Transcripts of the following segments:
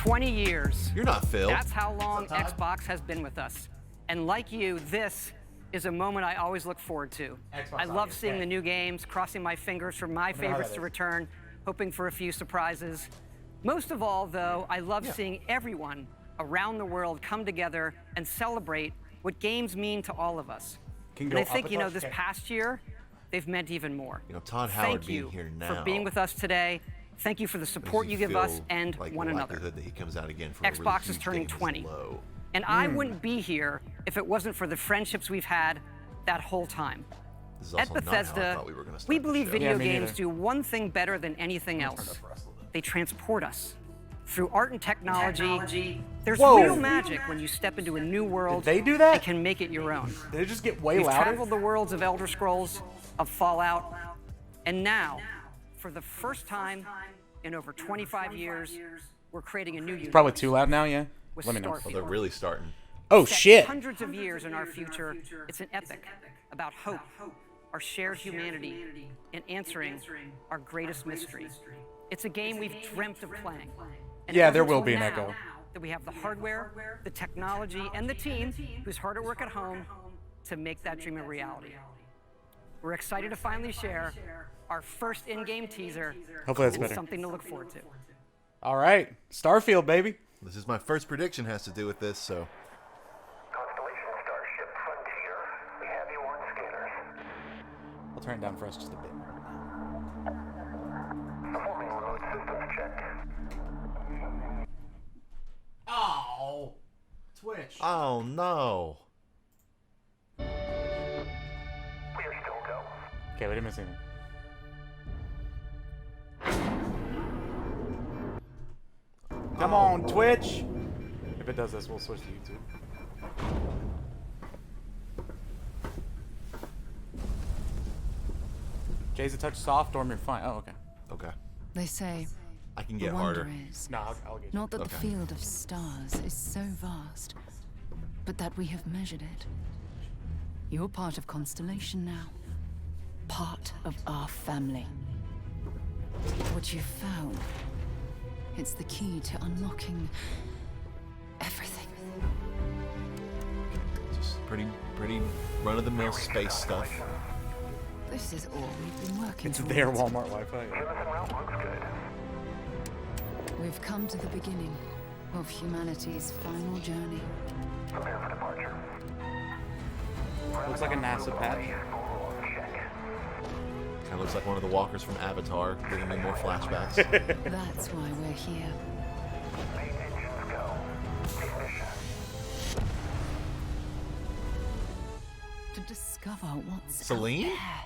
20 years. You're not Phil. That's how long Xbox has been with us. And like you, this is a moment I always look forward to. I love seeing the new games, crossing my fingers for my favorites to return, hoping for a few surprises. Most of all, though, I love seeing everyone around the world come together and celebrate what games mean to all of us. And I think, this past year, they've meant even more. Todd Howard being here now. Thank you for being with us today. Thank you for the support you give us and one another. That he comes out again for Xbox is turning 20. And I wouldn't be here if it wasn't for the friendships we've had that whole time. At Bethesda, we believe video games do one thing better than anything else. They transport us. Through art and technology, there's real magic when you step into a new world. Did they do that? And can make it your own. Did it just get way We've louder? traveled the worlds of Elder Scrolls, of Fallout, and now, for the first time in over 25 years, we're creating a new universe. Probably too loud now, yeah? Let me know. Well, they're really starting. Oh, shit. Hundreds of years in our future, it's an epic about hope, our shared humanity, and answering our greatest mystery. It's a game we've dreamt of playing. And yeah, there will be an echo. That we have the hardware, the technology, and the team who's hard at work at home to make that dream a reality. We're excited to finally share our first in-game teaser. Hopefully that's better. Something to look forward to. All right, Starfield, baby. This is my first prediction has to do with this, so. Constellation Starship Frontier. We have you on scanners. I'll turn it down for us just a bit. Performing remote systems check. Oh, Twitch. Oh, no. We are still go. Okay, we didn't miss anything. Come on, Twitch. If it does this, we'll switch to YouTube. Jay's a touch soft, Storm, you're fine. Oh, okay. Okay. They say I can the get wonder harder. is No, I'll get you. not that the field of stars is so vast, but that we have measured it. You're part of Constellation now. Part of our family. What you've found, it's the key to unlocking everything. Just pretty run-of-the-mill space stuff. This is all we've been working It's towards. their Walmart Wi-Fi. Looks good. We've come to the beginning of humanity's final journey. Prepare for departure. Looks like a NASA patch. Check. Kind of looks like one of the walkers from Avatar, giving me more flashbacks. That's why we're here. Main engines go. Ignition. To discover what's Celine? out there.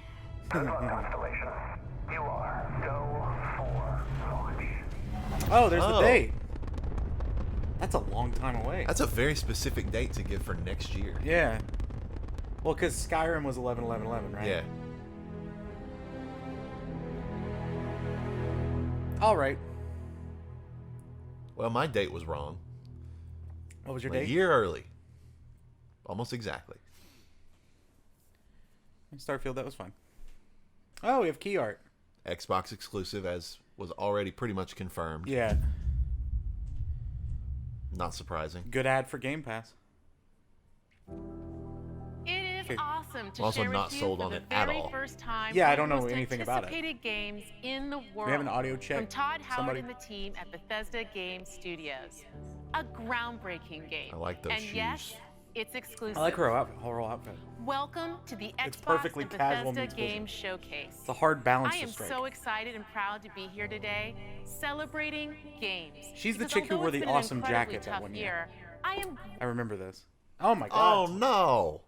Good luck, Constellation. You are go for launch. Oh, there's the Oh. date. That's a long time away. That's a very specific date to give for next year. Yeah. Well, because Skyrim was 11/11/11, right? Yeah. All right. Well, my date was wrong. What was your A date? year early. Almost exactly. Starfield, that was fun. Oh, we have key art. Xbox exclusive, as was already pretty much confirmed. Yeah. Not surprising. Good ad for Game Pass. It is awesome to I'm also share not with you sold for on the it at very all. first time Yeah, I one don't of the know most anything about it. anticipated games in the world. We have an audio check. From Todd Howard Somebody- and the team at Bethesda Game Studios. A groundbreaking game. I like those and shoes. yes, it's exclusive. I like her outfit, whole outfit. Welcome to the It's Xbox perfectly and casual Bethesda meets business. Game Showcase. It's a hard balance I to am strike. so excited and proud to be here today, celebrating games. She's the Because chick who although wore it's the been an awesome incredibly jacket that tough one year. I am I remember this. Oh my Oh, god. no.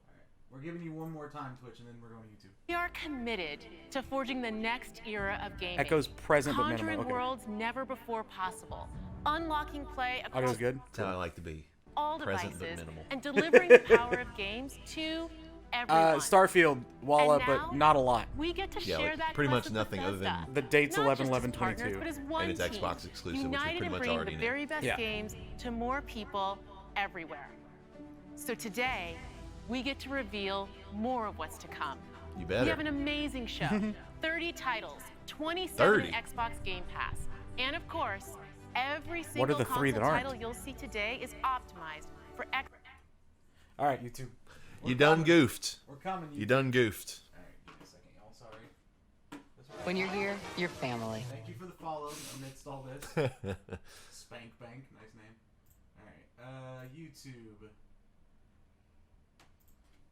We're giving you one more time, Twitch, and then we're going to YouTube. We are committed to forging the next era of gaming. Echoes present but Conjuring minimal. Okay. worlds never before possible. Unlocking play across Audio's good? That's how I like to be. all Present but devices minimal. and delivering the power of games to everyone. Starfield, Walla, And but now, not a lot. We get to Yeah, share like, that pretty quest much with nothing other Bethesda. than- The date's Not just as 11/11/22. partners, but as one And it's team, Xbox exclusive, which is united pretty in much bringing already the new. very best Yeah. games to more people everywhere. So today, we get to reveal more of what's to come. You We have better. an amazing show. 30 titles, 27 30? Xbox Game Pass, and of course, Every What are single the three that console aren't? title you'll see today is optimized for All right, you two. You done goofed. We're coming. You done goofed. All right, give me a second, y'all. Sorry. When you're here, you're family. Thank you for the follow amidst all this. Spank Bank, nice name. All right, YouTube,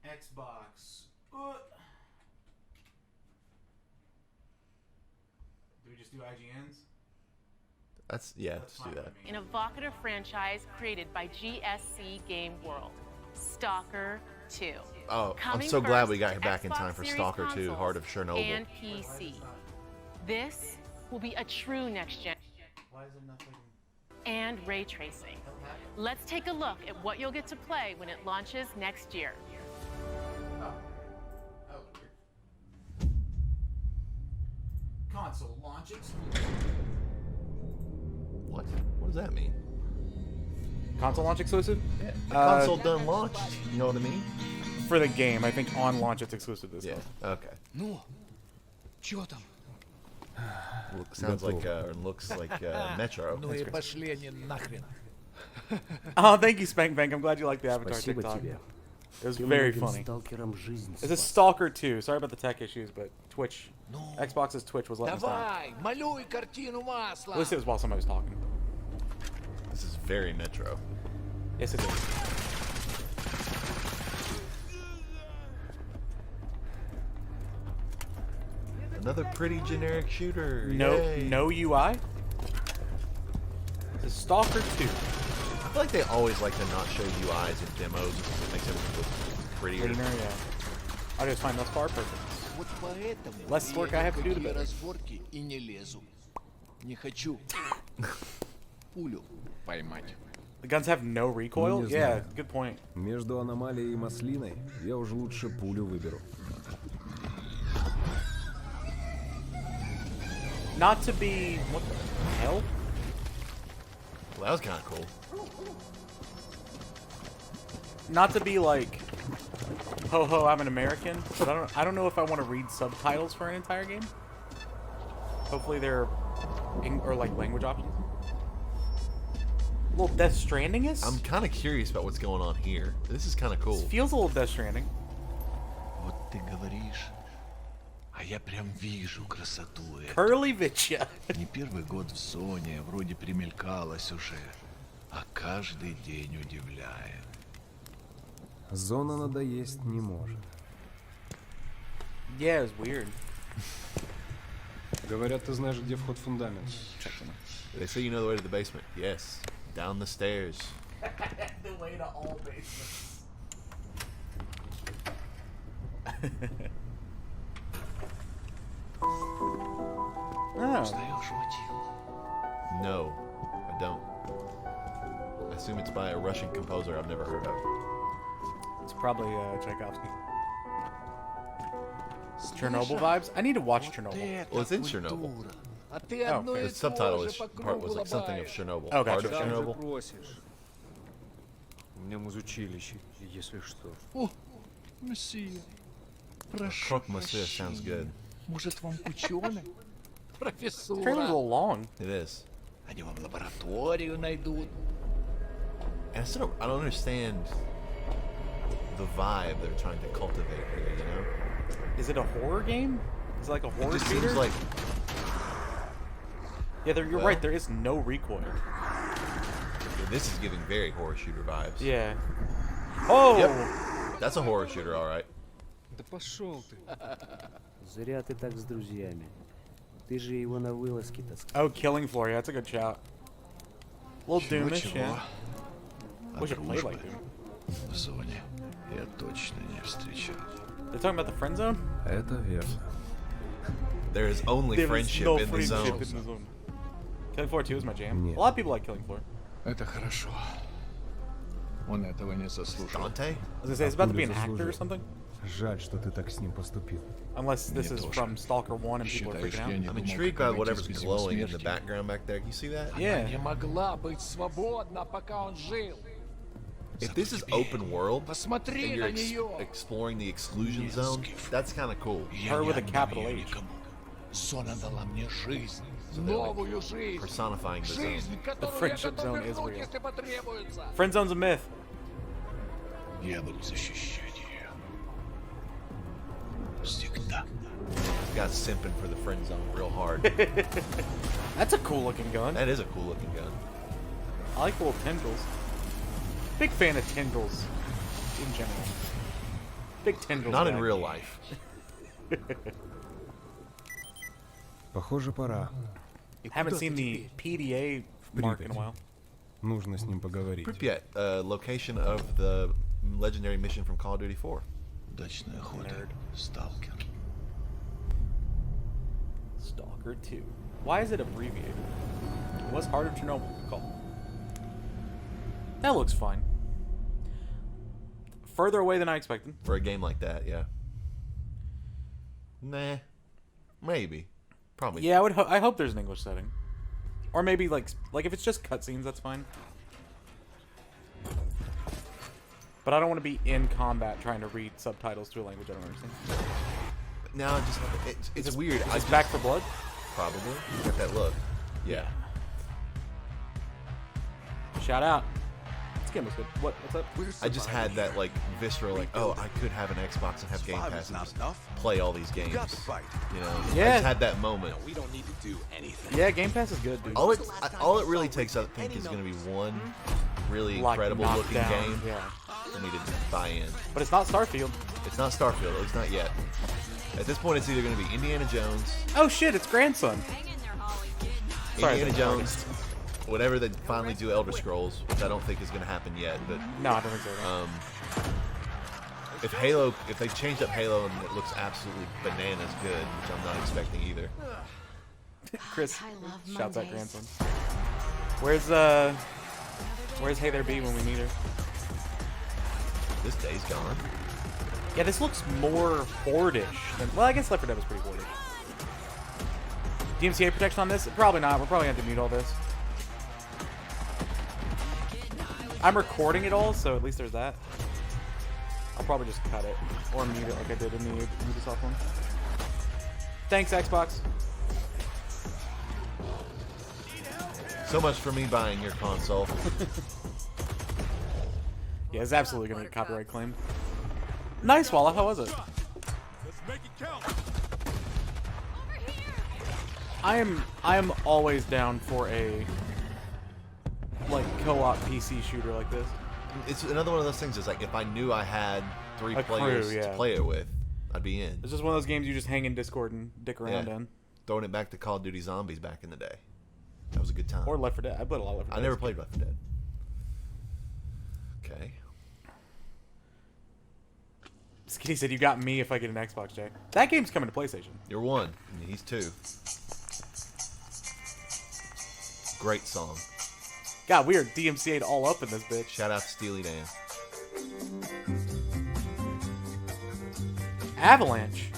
Xbox. Do we just do IGNs? Let's do that. an evocative franchise created by GSC Game World, Stalker 2. Oh, I'm Coming so glad we first got to here back in Xbox time for Series Stalker 2, consoles Heart of Chernobyl. and PC. This will be a true next-gen Why is there nothing? and ray tracing. Let's take a look at what you'll get to play when it launches next year. Console launch exclusive. What? What does that mean? Console launch exclusive? Yeah. The console done launched. You know what I mean? For the game, I think on launch it's exclusive this Yeah. month. Okay. Ну, чё там? Sounds like looks like Metro. Ну и пошли они нахрен. Oh, thank you, Spank Bank. I'm glad you liked the Avatar Спасибо TikTok. тебе. It was Ты very многим funny. сталкерам жизнь This is спас. Stalker 2. Sorry about the tech issues, but Twitch, Ну, Xbox's Twitch was letting us down. давай, малюй картину At масла. least it was while somebody was talking. This is very Metro. Yes, it is. Another pretty generic shooter. No, Yay. no UI. This is Stalker 2. I feel like they always like to not show UIs in demos because it makes everything look prettier. Greener, yeah. Audio is fine thus far, perfect. Вот поэтому Less work I have to do, the я better. разборки и не лезу. Не хочу пулю поймать. The guns have no recoil? Не Yeah, знаю. good point. Между аномалией и маслиной я уже лучше пулю выберу. Not to be... What the hell? Well, that was kind of cool. Not to be like... Ho ho, I'm an American. But I don't know if I want to read subtitles for an entire game. Hopefully they're... or like language options. A little Death Stranding-is? I'm kind of curious about what's going on here. This is kind of cool. This feels a little Death Stranding. Вот ты говоришь, а я прям вижу красоту эту. Curly Vitya. Не первый год в зоне, вроде примелькалась уже, а каждый день удивляет. Зона надоесть не может. Yeah, it's weird. Говорят, ты знаешь, где вход в фундамент. They say you know the way to the basement. Yes. Down the stairs. The way to all basements. Oh. Знаешь, мотив? No, I don't. I assume it's by a Russian composer I've never heard of. It's probably Tchaikovsky. Chernobyl vibes? I need to watch Chernobyl. Well, it's in Chernobyl. А ты Oh, одно The и subtitle то is, же по part was кругу like something of лобаешь. Chernobyl. Oh, Part gotcha. of Там же Chernobyl. просишь. В нем из училища, если что. О, месье, прошу Croque Monsieur sounds good. Может, вам ученый? Trailer's a Профессура. little long. It is. Они вам лабораторию найдут. And I don't understand the vibe they're trying to cultivate here, you know? Is it a horror game? Is it like a It horror just shooter? seems like Yeah, you're Well- right. There is no recoil. this is giving very horror shooter vibes. Yeah. Oh! Yep. That's a horror shooter, all right. Да пошел ты. Зря ты так с друзьями. Ты же его на вылазки таскал. Oh, Killing Floor. Yeah, that's a good shout. A little Doomish, Чего-чего, yeah. а Wish it played like дружбы Doom. в зоне я точно не встречал. They're talking about the friend zone? Это верно. There is only There is friendship no in the friendship zone. in the zone. Killing Floor 2 is my jam. Нет. A lot of people like Killing Floor. Это хорошо. Он этого не заслужил. Dante? I was gonna say, it's about to be an Пулю actor or заслужил. something. Жаль, что ты так с ним поступил. Unless this Мне is тоже. from Stalker 1 and people are Считаешь, freaking я out. не I'm думал, intrigued как by обойтись whatever's без его glowing in the смерти? background back there. You see that? Yeah. Она не могла быть свободна, пока он жил. If this is open world and Посмотри you're на нее. exploring the exclusion zone, that's kind of cool. Я Her не with a отдам capital ее H. никому. Зона дала мне жизнь. So they're like personifying the zone. The friendship zone is real. Friend zone's a myth. Я буду защищать ее. Всегда. Got simping for the friend zone real hard. That's a cool looking gun. That is a cool looking gun. I like the little tendrils. Big fan of tendrils in general. Big tendrils. Not in guy. real life. Похоже, пора. Haven't seen the PDA mark in a while. Нужно с ним поговорить. Pripyat, location of the legendary mission from Call of Duty 4. Удачная охота, Stalker. Stalker 2. Why is it abbreviated? It was harder to know what to call. That looks fine. Further away than I expected. For a game like that, yeah. Nah. Maybe. Probably. Yeah, I hope there's an English setting. Or maybe like if it's just cutscenes, that's fine. But I don't want to be in combat trying to read subtitles to a language I don't understand. Now it's weird. Is Back for Blood? Probably. Got that look. Yeah. Shout out. This game was good. What's up? I just had that like visceral like, oh, I could have an Xbox and have Game Pass and just play all these games. You know? Yeah. I just had that moment. We don't need to do anything. Yeah, Game Pass is good, dude. All it really takes, I think, is going to be one really incredible looking game for me to buy in. But it's not Starfield. It's not Starfield. At least not yet. At this point, it's either going to be Indiana Jones. Oh shit! It's grandson. Indiana Jones. Whatever they finally do, Elder Scrolls, which I don't think is going to happen yet. But no, I don't think so. If they change up Halo and it looks absolutely bananas good, which I'm not expecting either. Chris shouts out grandson. Where's Hey There Bee when we meet her? This day's gone. Yeah, this looks more Horde-ish than. Well, I guess Left 4 Dead was pretty Horde-ish. DMCA protection on this? Probably not. We're probably going to have to mute all this. I'm recording it all, so at least there's that. I'll probably just cut it. Or mute it like I did in the Ubisoft one. Thanks, Xbox. So much for me buying your console. Yeah, it's absolutely going to get copyright claimed. Nice, Walla. How was it? I am always down for a like co-op PC shooter like this. It's another one of those things. It's like if I knew I had three A players crew, yeah. to play it with, I'd be in. It's just one of those games you just hang in Discord and dick around in. Throwing it back to Call of Duty Zombies back in the day. That was a good time. Or Left 4 Dead. I played a lot of Left 4 Dead. I never played Left 4 Dead. Okay. Skitty said, "You got me if I get an Xbox, Jay." That game's coming to PlayStation. You're one, and he's two. Great song. God, we are DMCA'd all up in this bitch. Shout out to Steely Dan. Avalanche.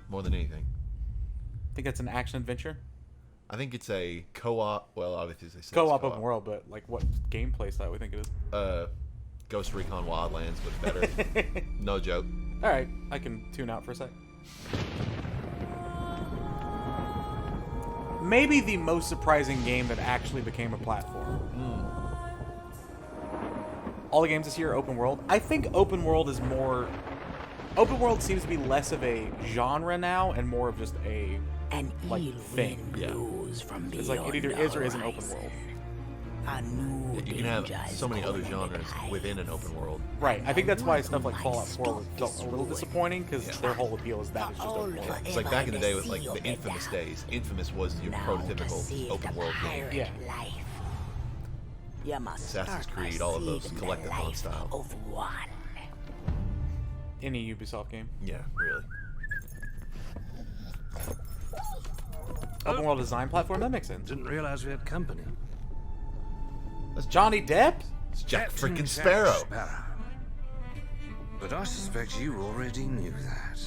More than anything. I think that's an action adventure. I think it's a co-op. Well, obviously they say Co-op open world, but like what gameplay style we think it is? Ghost Recon Wildlands, but better. No joke. All right, I can tune out for a sec. Maybe the most surprising game that actually became a platform. All the games this year are open world. I think open world is more Open world seems to be less of a genre now and more of just a like thing. Yeah. It's like it either is or isn't open world. You can have so many other genres within an open world. Right. I think that's why stuff like Fallout 4 was a little disappointing because their whole appeal is that it's just open world. It's like back in the day with like the Infamous days. Infamous was your prototypical open world game. Yeah. Assassin's Creed, all of those collectathon style. Any Ubisoft game. Yeah, really. Open world design platform, that makes sense. Didn't realize we had company. That's Johnny Depp? It's Jack freaking Sparrow. But I suspect you already knew that.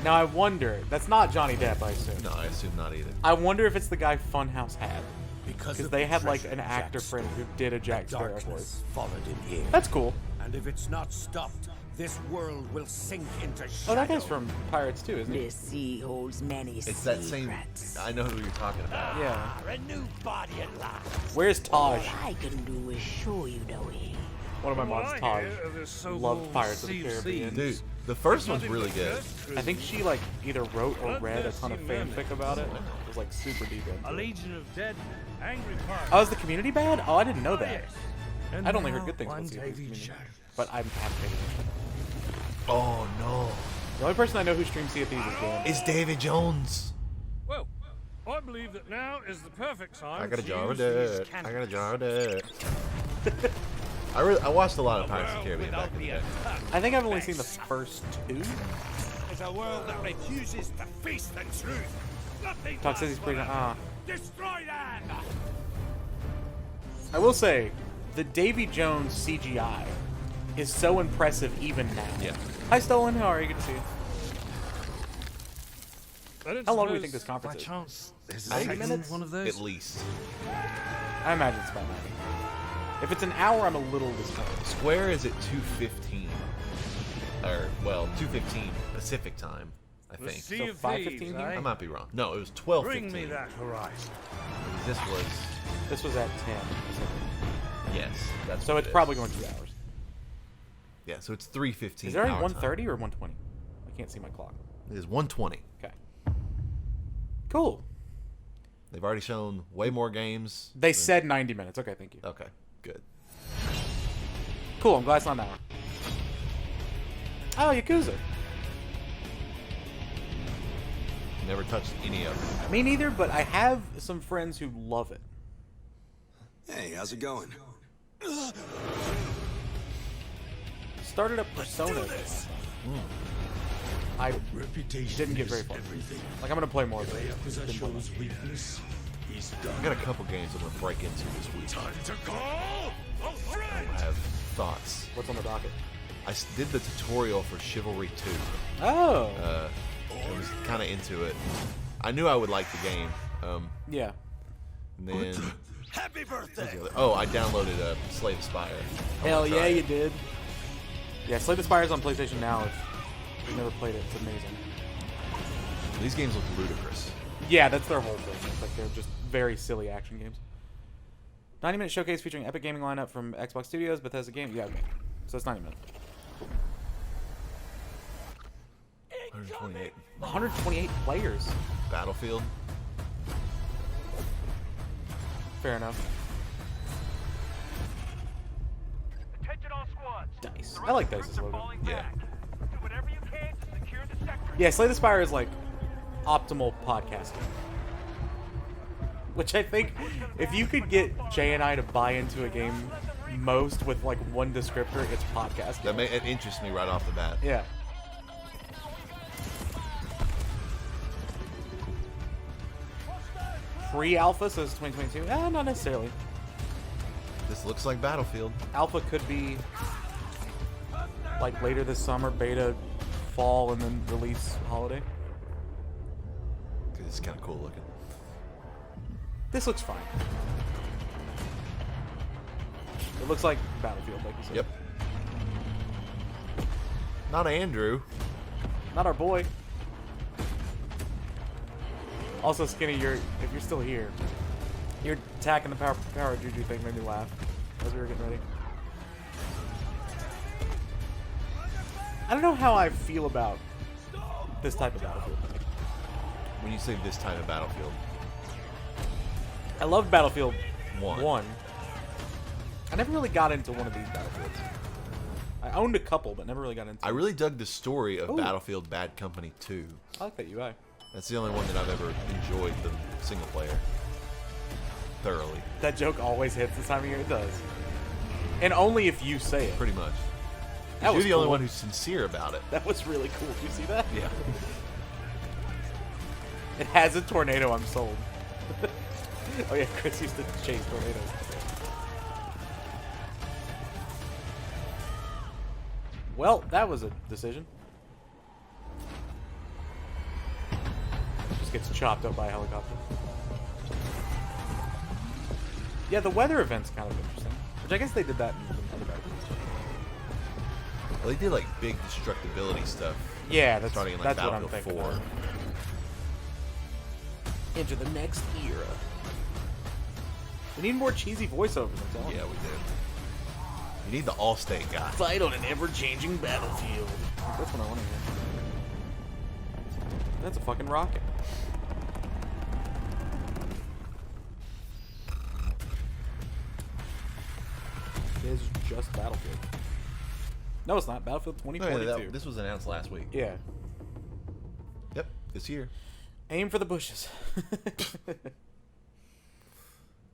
Now I wonder, that's not Johnny Depp, I assume. No, I assume not either. I wonder if it's the guy Funhouse had. Because they had like an actor friend who did a Jack Sparrow voice. Followed him here. That's cool. And if it's not stopped, this world will sink into shadow. Oh, that guy's from Pirates too, isn't he? This sea holds many It's that same. I know who you're talking about. Yeah. A new body at last. Where's Taj? All I can do is show you the way. One of my mods, Taj, loved Pirates of the Caribbean. Dude, the first one's really good. I think she like either wrote or read a ton of fanfic about it. It was like super deep into A it. legion of dead, angry pirates. Oh, is the community bad? Oh, I didn't know that. And I'd only now heard good things about one Sea of Thieves Davy community. Shadow. But I'm happy. Oh no. The only person I know who streams Sea of Thieves is Dan. It's David Jones. Well, I believe that now is the perfect time. I got a to jar of use these dirt. I cannons. got a jar of dirt. I watched a lot of Pirates of the Caribbean back in the day. I think I've only seen the first two. Is a world that refuses to face the truth. Nothing Talk says he's pretty. Destroy that! I will say, the Davy Jones CGI is so impressive even now. Yeah. Hi, Stolen. How are you? Good to see you. But How long do we think this conference is? chance, there's a 90 second minutes? one of those. At least. I imagine it's about 90. If it's an hour, I'm a little disappointed. Square is at 2:15. Or, well, 2:15 Pacific time, I The think. Sea So of 5:15 Thieves, here? I eh? might be wrong. No, it was 12:15. Bring me that horizon. This was, This was at 10. yes. That's So what it's it is. probably going 2 hours. Yeah, so it's 3:15. Is there a our 1:30 time. or 1:20? I can't see my clock. It is 1:20. Okay. Cool. They've already shown way more games. They said 90 minutes. Okay, thank you. Okay, good. Cool, I'm glad it's not an hour. Oh, Yakuza. Never touched any of it. Me neither, but I have some friends who love it. Hey, how's it going? Started up Persona. I didn't get very far. Like, I'm gonna play more of it. Didn't play much. I got a couple games I'm gonna break into this week. I have thoughts. What's on the docket? I did the tutorial for Chivalry 2. Oh. I was kind of into it. I knew I would like the game. Yeah. And then, Happy birthday! oh, I downloaded Slay the Spire. I Hell wanna yeah, try it. you did. Yeah, Slay the Spire's on PlayStation Now. If you've never played it, it's amazing. These games look ludicrous. Yeah, that's their whole thing. It's like they're just very silly action games. 90-minute showcase featuring epic gaming lineup from Xbox Studios, Bethesda Games. Yeah, okay. So it's 90 minutes. 128. 128 players. Battlefield. Fair enough. Attention all squads. Dice. I like Dice's logo. Yeah. Do whatever you can to secure the sector. Yeah, Slay the Spire is like optimal podcasting. Which I think, if you could get Jay and I to buy into a game most with like one descriptor, it's podcasting. It interests me right off the bat. Yeah. Pre-alpha, so it's 2022. Not necessarily. This looks like Battlefield. Alpha could be like later this summer, beta fall, and then release holiday. It's kind of cool looking. This looks fine. It looks like Battlefield, like you said. Yep. Not Andrew. Not our boy. Also, Skinny, if you're still here, you're attacking the power juju thing made me laugh as we were getting ready. I don't know how I feel about this type of Battlefield. When you say this type of Battlefield, I love Battlefield 1. I never really got into one of these Battlefields. I owned a couple, but never really got into I really dug the story of Ooh. Battlefield Bad Company 2. I like that UI. That's the only one that I've ever enjoyed the single player thoroughly. That joke always hits this time of year. It does. And only if you say it. Pretty much. That You're was the only cool. one who's sincere about it. That was really cool. Did you see that? Yeah. It has a tornado. I'm sold. Oh yeah, Chris used to chase tornadoes. Well, that was a decision. Just gets chopped up by a helicopter. Yeah, the weather event's kind of interesting. Which I guess they did that in other Battlefields. Well, they did like big destructibility stuff. Yeah, that's starting in like that's what I'm Battlefield thinking. 4. Into the next era. We need more cheesy voiceovers, I'm telling you. Yeah, we did. You need the Allstate guy. Fight on an ever-changing battlefield. That's what I want to hear. That's a fucking rocket. This is just Battlefield. No, it's not. Battlefield 2042. This was announced last week. Yeah. Yep, this year. Aim for the bushes.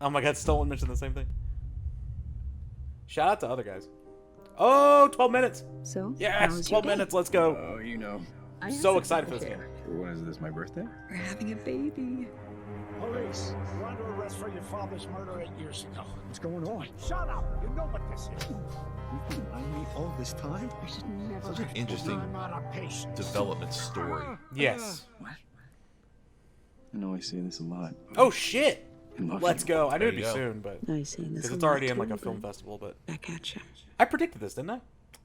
Oh my god, Stolen mentioned the same thing. Shout out to other guys. Oh, 12 minutes. So? Yes, 12 minutes. Let's go. Oh, you know. I'm so excited for this game. When is this, my birthday? We're having a baby. Police, you're under arrest for your father's murder 8 years ago. What's going on? Shut up! You know what this is. You've been lying to me all this time? I should never. Such an interesting I'm out of patience. development story. Yes. What? I know I say this a lot. Oh shit. Love Let's you. go. I knew There it'd be you go. soon, but I say this. because a it's lot already in like too, a film but festival. But back at you. I predicted this, didn't I?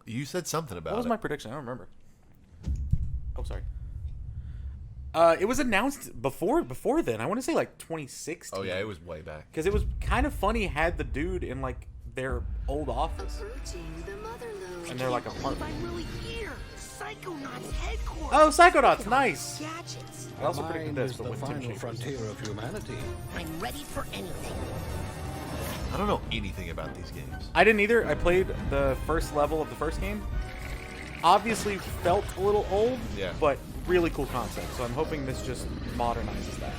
You said something about What was it. my prediction? I don't remember. Oh, sorry. It was announced before then. I want to say like 2016. Oh yeah, it was way back. Because it was kind of funny. Had the dude in like their old office, and they're like apartment. I'm really here. Psychonauts headquarters. Oh, Psychonauts, nice. Gadgets. I also predicted this, but the with Tim final Schafer. frontier of humanity. I'm ready for anything. I don't know anything about these games. I didn't either. I played the first level of the first game. Obviously felt a little old, Yeah. but really cool concept. So I'm hoping this just modernizes that.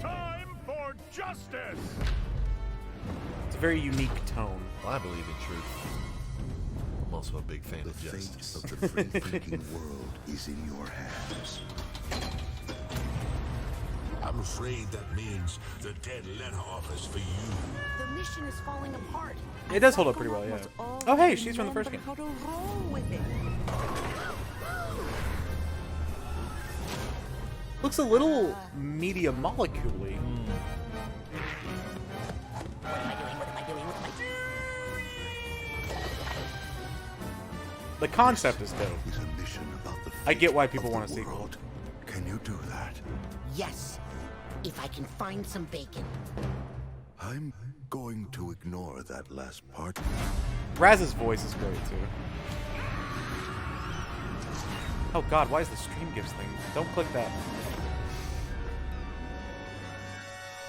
Time for justice! It's a very unique tone. Well, I believe in truth. I'm also a big fan of The justice. fate of the free-thinking world is in your hands. I'm afraid that means the dead letter office for you. The mission is falling apart. It does hold up pretty well, yeah. Oh, hey, she's from the first game. How to roll with it. Looks a little media molecule-y. What am I doing? What am I doing? What am I doing? The concept is dope. Is a mission about the I get why fate people of want the a sequel. world. Can you do that? Yes, if I can find some bacon. I'm going to ignore that last part. Raz's voice is great too. Oh god, why is the stream gives thing? Don't click that.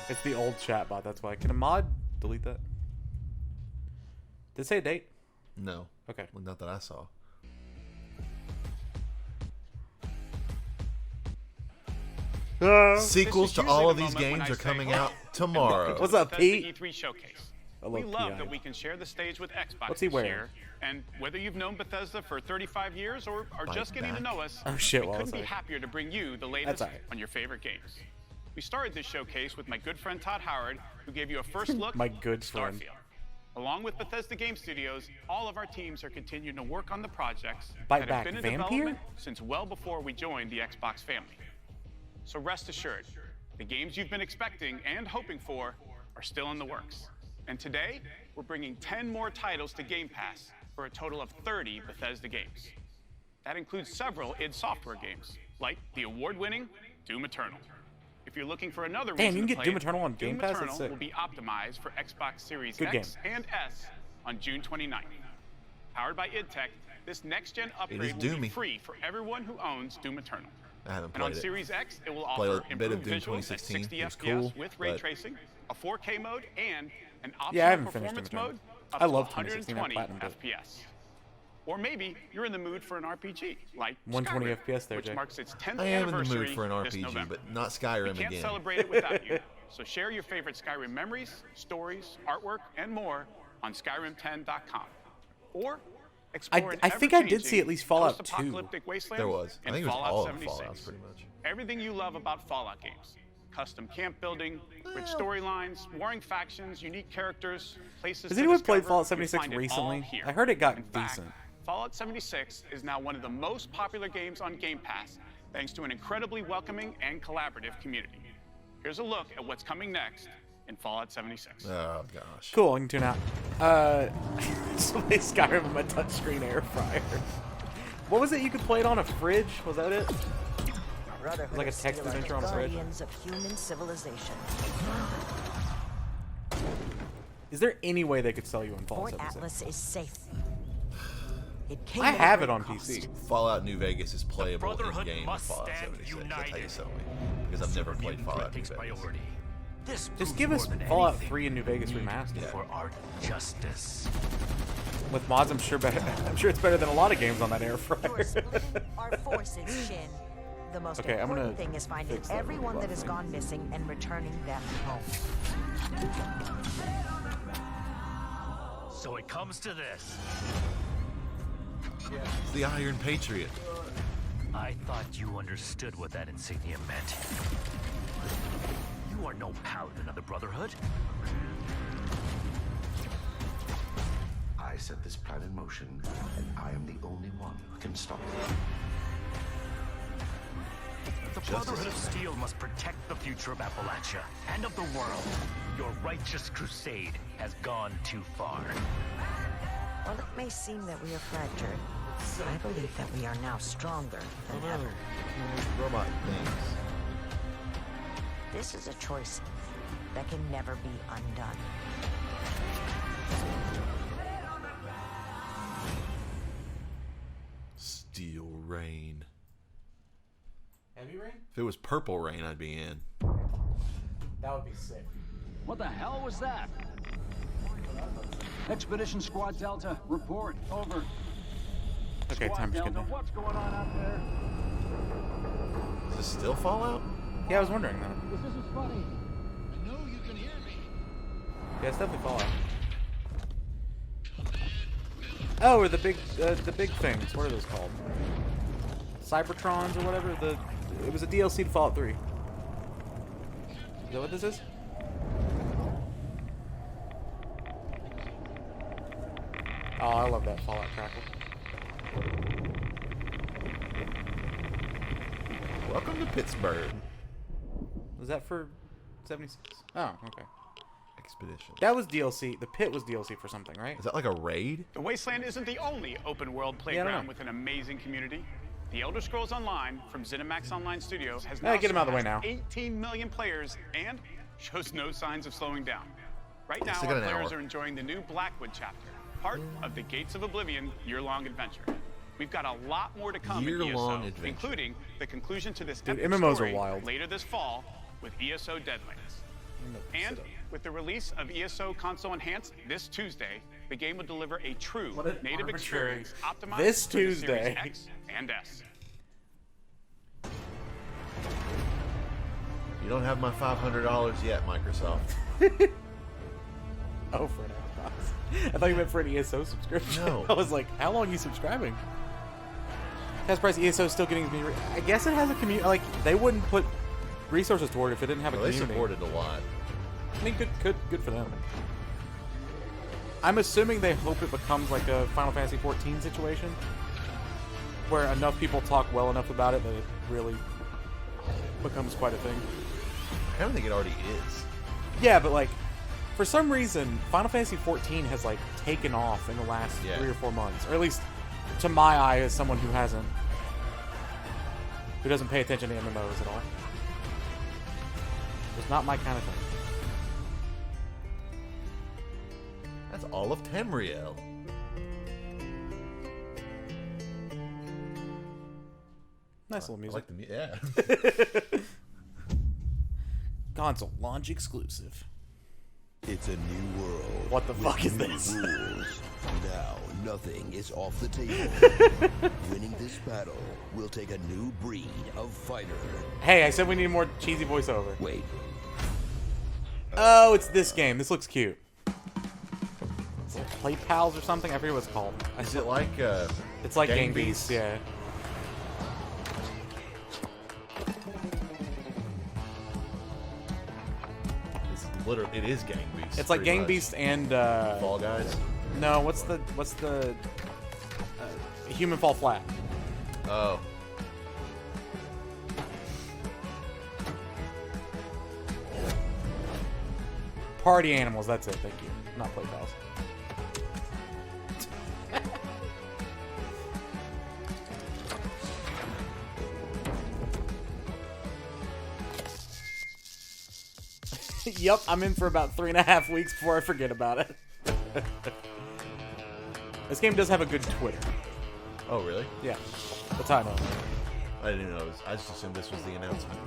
It's the old chatbot, that's why. Can a mod delete that? Did it say a date? No. Okay. Well, not that I saw. Sequels to all of these games are coming out tomorrow. What's up, Pete? E3 showcase. I We love love PI. that we can share the stage with Xbox What's he this wearing? year. And whether you've known Bethesda for 35 years or are Bite just getting to back. know us, Oh, shit, we well, couldn't be sorry. happier to bring you the latest That's all right. on your favorite games. We started this showcase with my good friend Todd Howard, who gave you a first look My good at friend. Starfield. Along with Bethesda Game Studios, all of our teams are continuing to work on the projects Bite that have back been in Vampire? development since well before we joined the Xbox family. So rest assured, the games you've been expecting and hoping for are still in the works. And today, we're bringing 10 more titles to Game Pass for a total of 30 Bethesda games. That includes several id Software games, like the award-winning Doom Eternal. If you're looking for another Damn, reason you can to get play Doom it, Eternal on Game Pass? That's Eternal sick. will be optimized for Xbox Series Good X game. and S on June 29th. Powered by id Tech, this next-gen upgrade will be free for everyone who owns Doom Eternal. I haven't And on played it. Series X, it will Played offer a bit of improved Doom visuals at 2016. 60 It was FPS cool, with ray but- tracing, a 4K mode, and an Yeah, I optional haven't finished Doom performance Eternal. mode up I to love 2016, I 120 platinumed it. FPS. Or maybe you're in the mood for an RPG, like 120 Skyrim, FPS there, which Jake. marks its 10th I am in the anniversary mood for an this RPG, November. but not Skyrim We can't again. celebrate it without you. So share your favorite Skyrim memories, stories, artwork, and more on Skyrim10.com. Or explore I think I did see at least Fallout 2. post-apocalyptic wasteland There was. I in think it was Fallout all of 76. Fallout, pretty much. Everything you love about Fallout games. Custom camp building, rich storylines, warring factions, unique characters, places Has to anyone played discover. Fallout You'll 76 find it all recently? here. I heard it got In fact, decent. Fallout 76 is now one of the most popular games on Game Pass, thanks to an incredibly welcoming and collaborative community. Here's a look at what's coming next in Fallout 76. Oh, gosh. Cool, I can tune out. So play Skyrim on my touchscreen air fryer. What was it you could play it on a fridge? Was that it? Brotherhood Like a of text Steel are adventure the on a fridge? guardians of human civilization. Is there any way they could sell you on Fallout Fort 76? Atlas is safe. It came I at a have great it on cost. PC. Fallout New Vegas is playable in Brotherhood game with must Fallout stand 76. That's how you united. sell me. Because I've never played Fallout New takes Vegas. priority. This Just proves give us more than Fallout anything 3 and New Vegas remastered. for art and justice. With mods, I'm sure it's better than a lot of games on that air You are fryer. splitting our forces, Shin. The most Okay, I'm important gonna thing is finding fix that everyone robot that has thing. gone missing and returning them home. So it comes to this. It's the Iron Patriot. I thought you understood what that insignia meant. You are no paladin of the Brotherhood. I set this plan in motion, and I am the only one who can stop it. The Brotherhood of Steel must protect the future of Appalachia and of the world. Your righteous crusade has gone too far. While it may seem that we are fractured, I believe that we are now stronger than ever. Robot things. This is a choice that can never be undone. Steel Rain. Heavy Rain? If it was Purple Rain, I'd be in. That would be sick. What the hell was that? Expedition Squad Delta, report. Over. Okay, Squad timer's Delta, getting there. what's going on out there? Is this still Fallout? Yeah, I was wondering that. This is funny. I know you can hear me. Yeah, it's definitely Fallout. Oh, or the big things. What are those called? Cybertrons or whatever. It was a DLC to Fallout 3. Is that what this is? Oh, I love that Fallout crackle. Welcome to Pittsburgh. Was that for 76? Oh, okay. Expedition. That was DLC. The pit was DLC for something, right? Is that like a raid? The Wasteland isn't the only open-world Yeah, I playground don't know. with an amazing community. The Elder Scrolls Online from ZeniMax Online Studios has Yeah, now get 'em out of the way surpassed now. 18 million players and shows no signs of slowing down. Right now, Still our got an players hour. are enjoying the new Blackwood chapter, part of the Gates of Oblivion year-long adventure. We've got a lot more to come in Year-long ESO, adventure. including the conclusion to this Dude, epic MMOs are story wild. later this fall with ESO Deadlands. And with the release of ESO Console Enhanced this Tuesday, the game will deliver a true What an native arbitrary- experience optimized This for the Series Tuesday. X and S. You don't have my $500 yet, Microsoft. Oh, for an Xbox. I thought you meant for an ESO subscription. No. I was like, how long are you subscribing? Test price ESO is still getting me. I guess it has a community. Like, they wouldn't put resources toward it if it didn't have a Well, they community. supported a lot. I mean, good for them. I'm assuming they hope it becomes like a Final Fantasy XIV situation, where enough people talk well enough about it that it really becomes quite a thing. I kind of think it already is. Yeah, but like, for some reason, Final Fantasy XIV has like taken off in the last 3 or 4 months, or at least to my eye as someone who doesn't pay attention to MMOs at all. It's not my kind of thing. That's all of Tamriel. Nice little music. Yeah. Console launch exclusive. It's a new world. What the fuck is new this? Rules. Now, nothing is off the table. Winning this battle will take a new breed of fighter. Hey, I said we need more cheesy voiceover. Wait. Oh, it's this game. This looks cute. Is it Play Pals or something? I forget what it's called. Is it like it's like Gang Gang Beasts, Beasts? yeah. Literally, it is Gang Beasts. It's like pretty Gang much. Beasts and Fall Guys. No, what's the Human Fall Flat? Oh. Party Animals. That's it. Thank you. Not Play Pals. Yep, I'm in for about 3.5 weeks before I forget about it. This game does have a good Twitter. Oh, really? Yeah. That's how I know. I didn't know. I just assumed this was the announcement.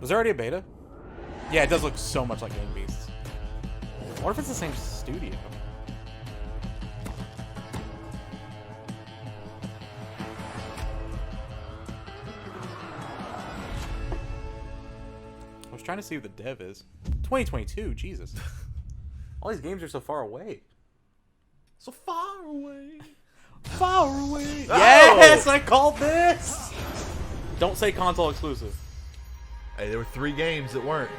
Was there already a beta? Yeah, it does look so much like Gang Beasts. What if it's the same studio? I was trying to see who the dev is. 2022, Jesus. All these games are so far away. So far away. Far away. Oh! Yes, I called this. Don't say console exclusive. Hey, there were 3 games that weren't.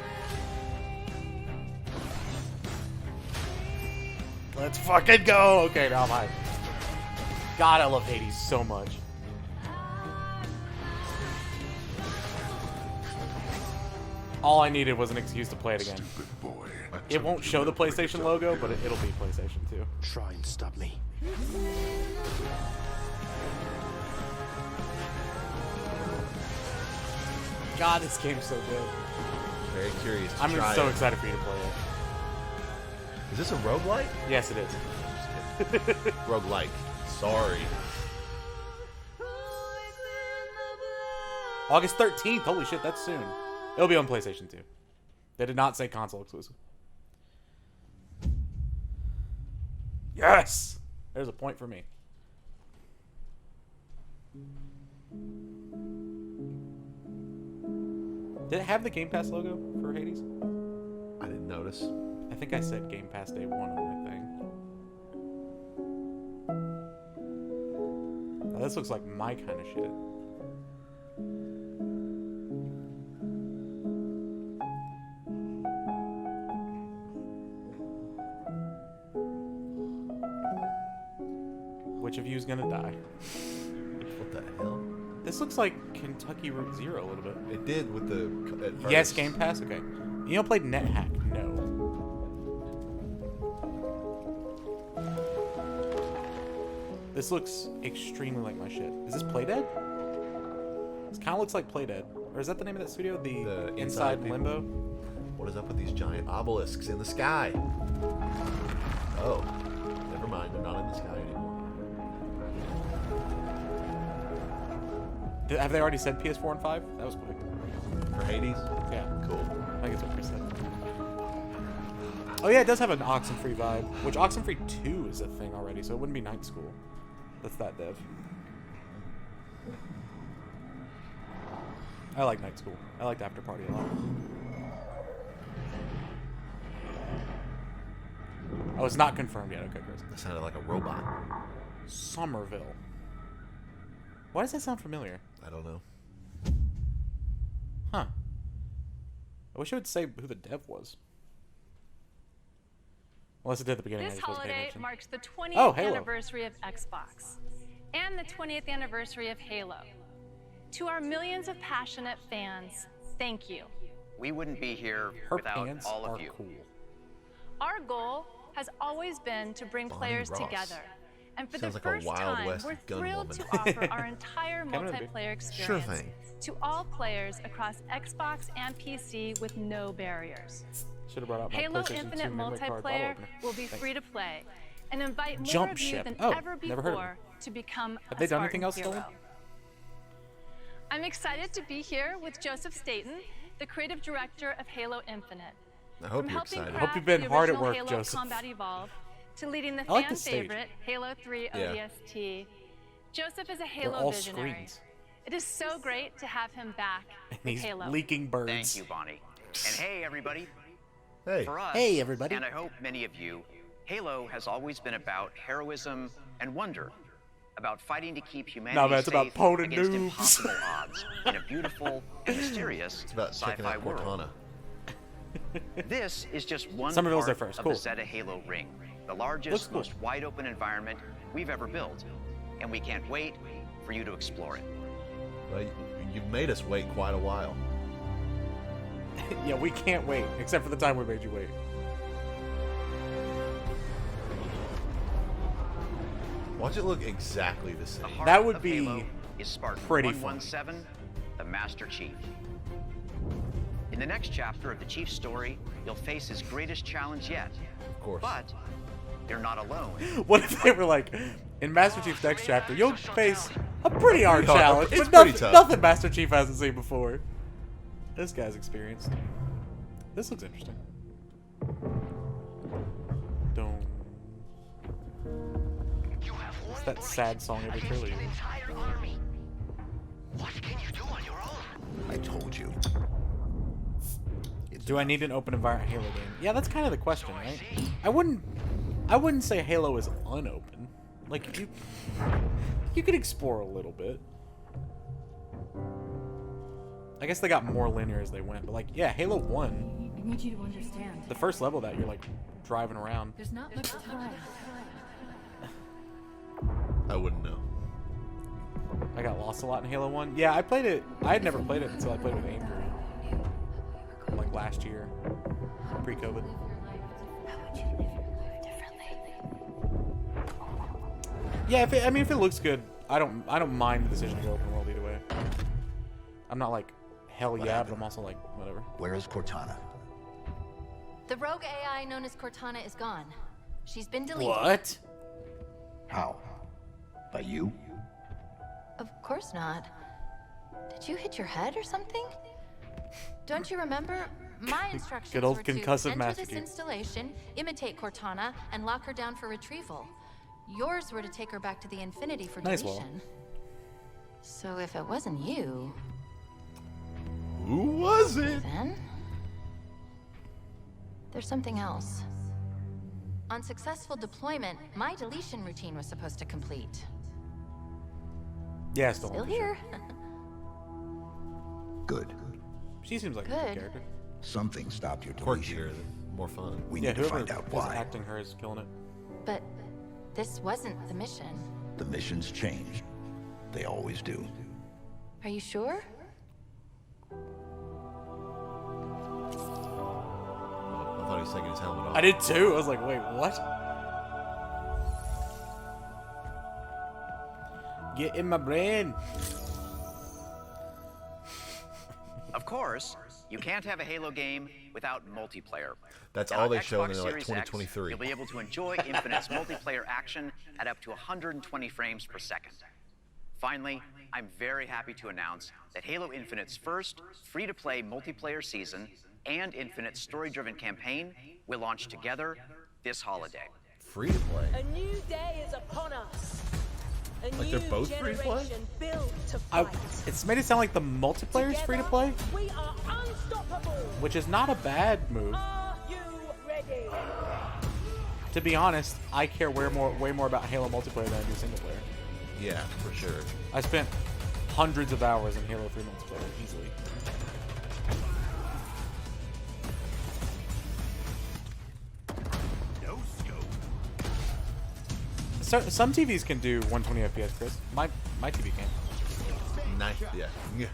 Let's fucking go. Okay, now I'm hyped. God, I love Hades so much. All I needed was an excuse to play it again. It won't show the PlayStation logo, but it'll be PlayStation 2. Try and stop me. God, this game's so good. Very curious to I'm try so it. excited for you to play it. Is this a roguelike? Yes, it is. Roguelike. Sorry. August 13th. Holy shit, that's soon. It'll be on PlayStation 2. They did not say console exclusive. Yes! There's a point for me. Did it have the Game Pass logo for Hades? I didn't notice. I think I said Game Pass Day 1 on my thing. Now, this looks like my kind of shit. Which of you is gonna die? What the hell? This looks like Kentucky Route Zero a little bit. It did with the... Yes, Game Pass? Okay. You know played NetHack? No. This looks extremely like my shit. Is this Playdead? This kind of looks like Playdead. Or is that the name of that studio? The Inside people. Limbo? What is up with these giant obelisks in the sky? Oh. Never mind, they're not in the sky anymore. Have they already said PS4 and 5? That was quick. For Hades? Yeah. Cool. I think it's what they said. Oh yeah, it does have an Oxenfree vibe. Which Oxenfree 2 is a thing already, so it wouldn't be Night School. That's that dev. I like Night School. I liked After Party a lot. Oh, it's not confirmed yet. Okay, Chris. That sounded like a robot. Somerville. Why does that sound familiar? I don't know. Huh. I wish it would say who the dev was. Unless it did at the beginning. This holiday marks the 20th Halo. anniversary of Xbox and the 20th anniversary of Halo. To our millions of passionate fans, thank you. We wouldn't be here Her without pants all are of you. cool. Our goal has always been to bring players Ross. together. And for Sounds the like a first Wild time, West we're gun thrilled woman. to offer our entire Coming in, dude. multiplayer experience Sure thing. to all players across Xbox and PC with no barriers. Should have brought out my Halo PlayStation 2 Infinite memory card bottle multiplayer opener. will be Thanks. free to play and invite more Jump of you ship. than Oh, ever never heard of before to become Have a they done Spartan anything else, hero. Stolen? I'm excited to be here with Joseph Staten, the creative director of Halo Infinite. I hope From you're helping excited. I hope craft you've been the hard at original work, Halo Joseph. Combat Evolved to leading the I like fan the stage. favorite Halo 3 Yeah. ODST. Joseph is a They're Halo all visionary. screens. It is so great to have him back And with he's Halo. leaking birds. Thank you, Bonnie. And hey, everybody. Hey. For us, Hey, everybody. and I hope many of you, Halo has always been about heroism and wonder, about fighting to keep humanity's man, it's about faith poning against noobs. impossible odds in a beautiful and mysterious It's about checking sci-fi out world. Cortana. This is just one Somerville's part there first. of Cool. the Zeta Halo ring, the Looks largest, cool. most wide-open environment we've ever built, and we can't wait for you to explore it. Well, you've made us wait quite a while. Yeah, we can't wait, except for the time we made you wait. Watch it look exactly the same. The heart That would of be Halo is Spartan pretty 117, the Master Chief. In the next chapter of the Chief's story, you'll face his greatest challenge yet. Of course. But you're not alone. What if they were like, in Master Chief's next chapter, you'll face a pretty hard hard. challenge, It's but pretty nothing, tough. nothing Master Chief hasn't seen before. This guy's experienced. This looks interesting. Don't. It's that sad song every trailer. I told you. Do I need an open environment Halo game? Yeah, that's kind of the question, right? I wouldn't say Halo is unopen. Like you could explore a little bit. I guess they got more linear as they went, but like, yeah, Halo 1, I need you to understand. the first level that you're like driving around. There's not much time. I wouldn't know. I got lost a lot in Halo 1. Yeah, I played it. I had never played it until I played it with Andrew. Like last year, pre-COVID. Yeah, if it looks good, I don't mind the decision to go open world either way. I'm not like hell yeah, but I'm also like whatever. Where is Cortana? The rogue AI known as Cortana is gone. She's been deleted. What? How? By you? Of course not. Did you hit your head or something? Don't you remember? My instructions Good old were to concussive enter Master this Chief. installation, imitate Cortana, and lock her down for retrieval. Yours were to take her back to the Infinity for Nice deletion. wall. So if it wasn't you, Who was it? then there's something else. On successful deployment, my deletion routine was supposed to complete. Yeah, Still here. Good. She seems like a Good. good character. Something stopped your Quirkier, deletion. more fun. We Yeah, need to whoever find out is why. acting her is killing it. But this wasn't the mission. The missions changed. They always do. Are you sure? I thought he was taking his helmet off. I did too. I was like, wait, what? Get in my brain. Of course, you can't have a Halo game without multiplayer. That's And all on they showed in Xbox like Series 2023. X, you'll be able to enjoy Infinite's multiplayer action at up to 120 frames per second. Finally, I'm very happy to announce that Halo Infinite's first free-to-play multiplayer season and Infinite's story-driven campaign will launch together this holiday. Free to play. A new day is upon us. A Like new they're both free to play? generation built to fight. It's made it sound like the multiplayer is free to play, We are unstoppable. which is not a bad move. Are you ready? To be honest, I care way more about Halo multiplayer than I do single player. Yeah, for sure. I spent hundreds of hours in Halo 3 multiplayer easily. No scope. So, some TVs can do 120 FPS, Chris. My TV can. Nice. Yeah. Yeah.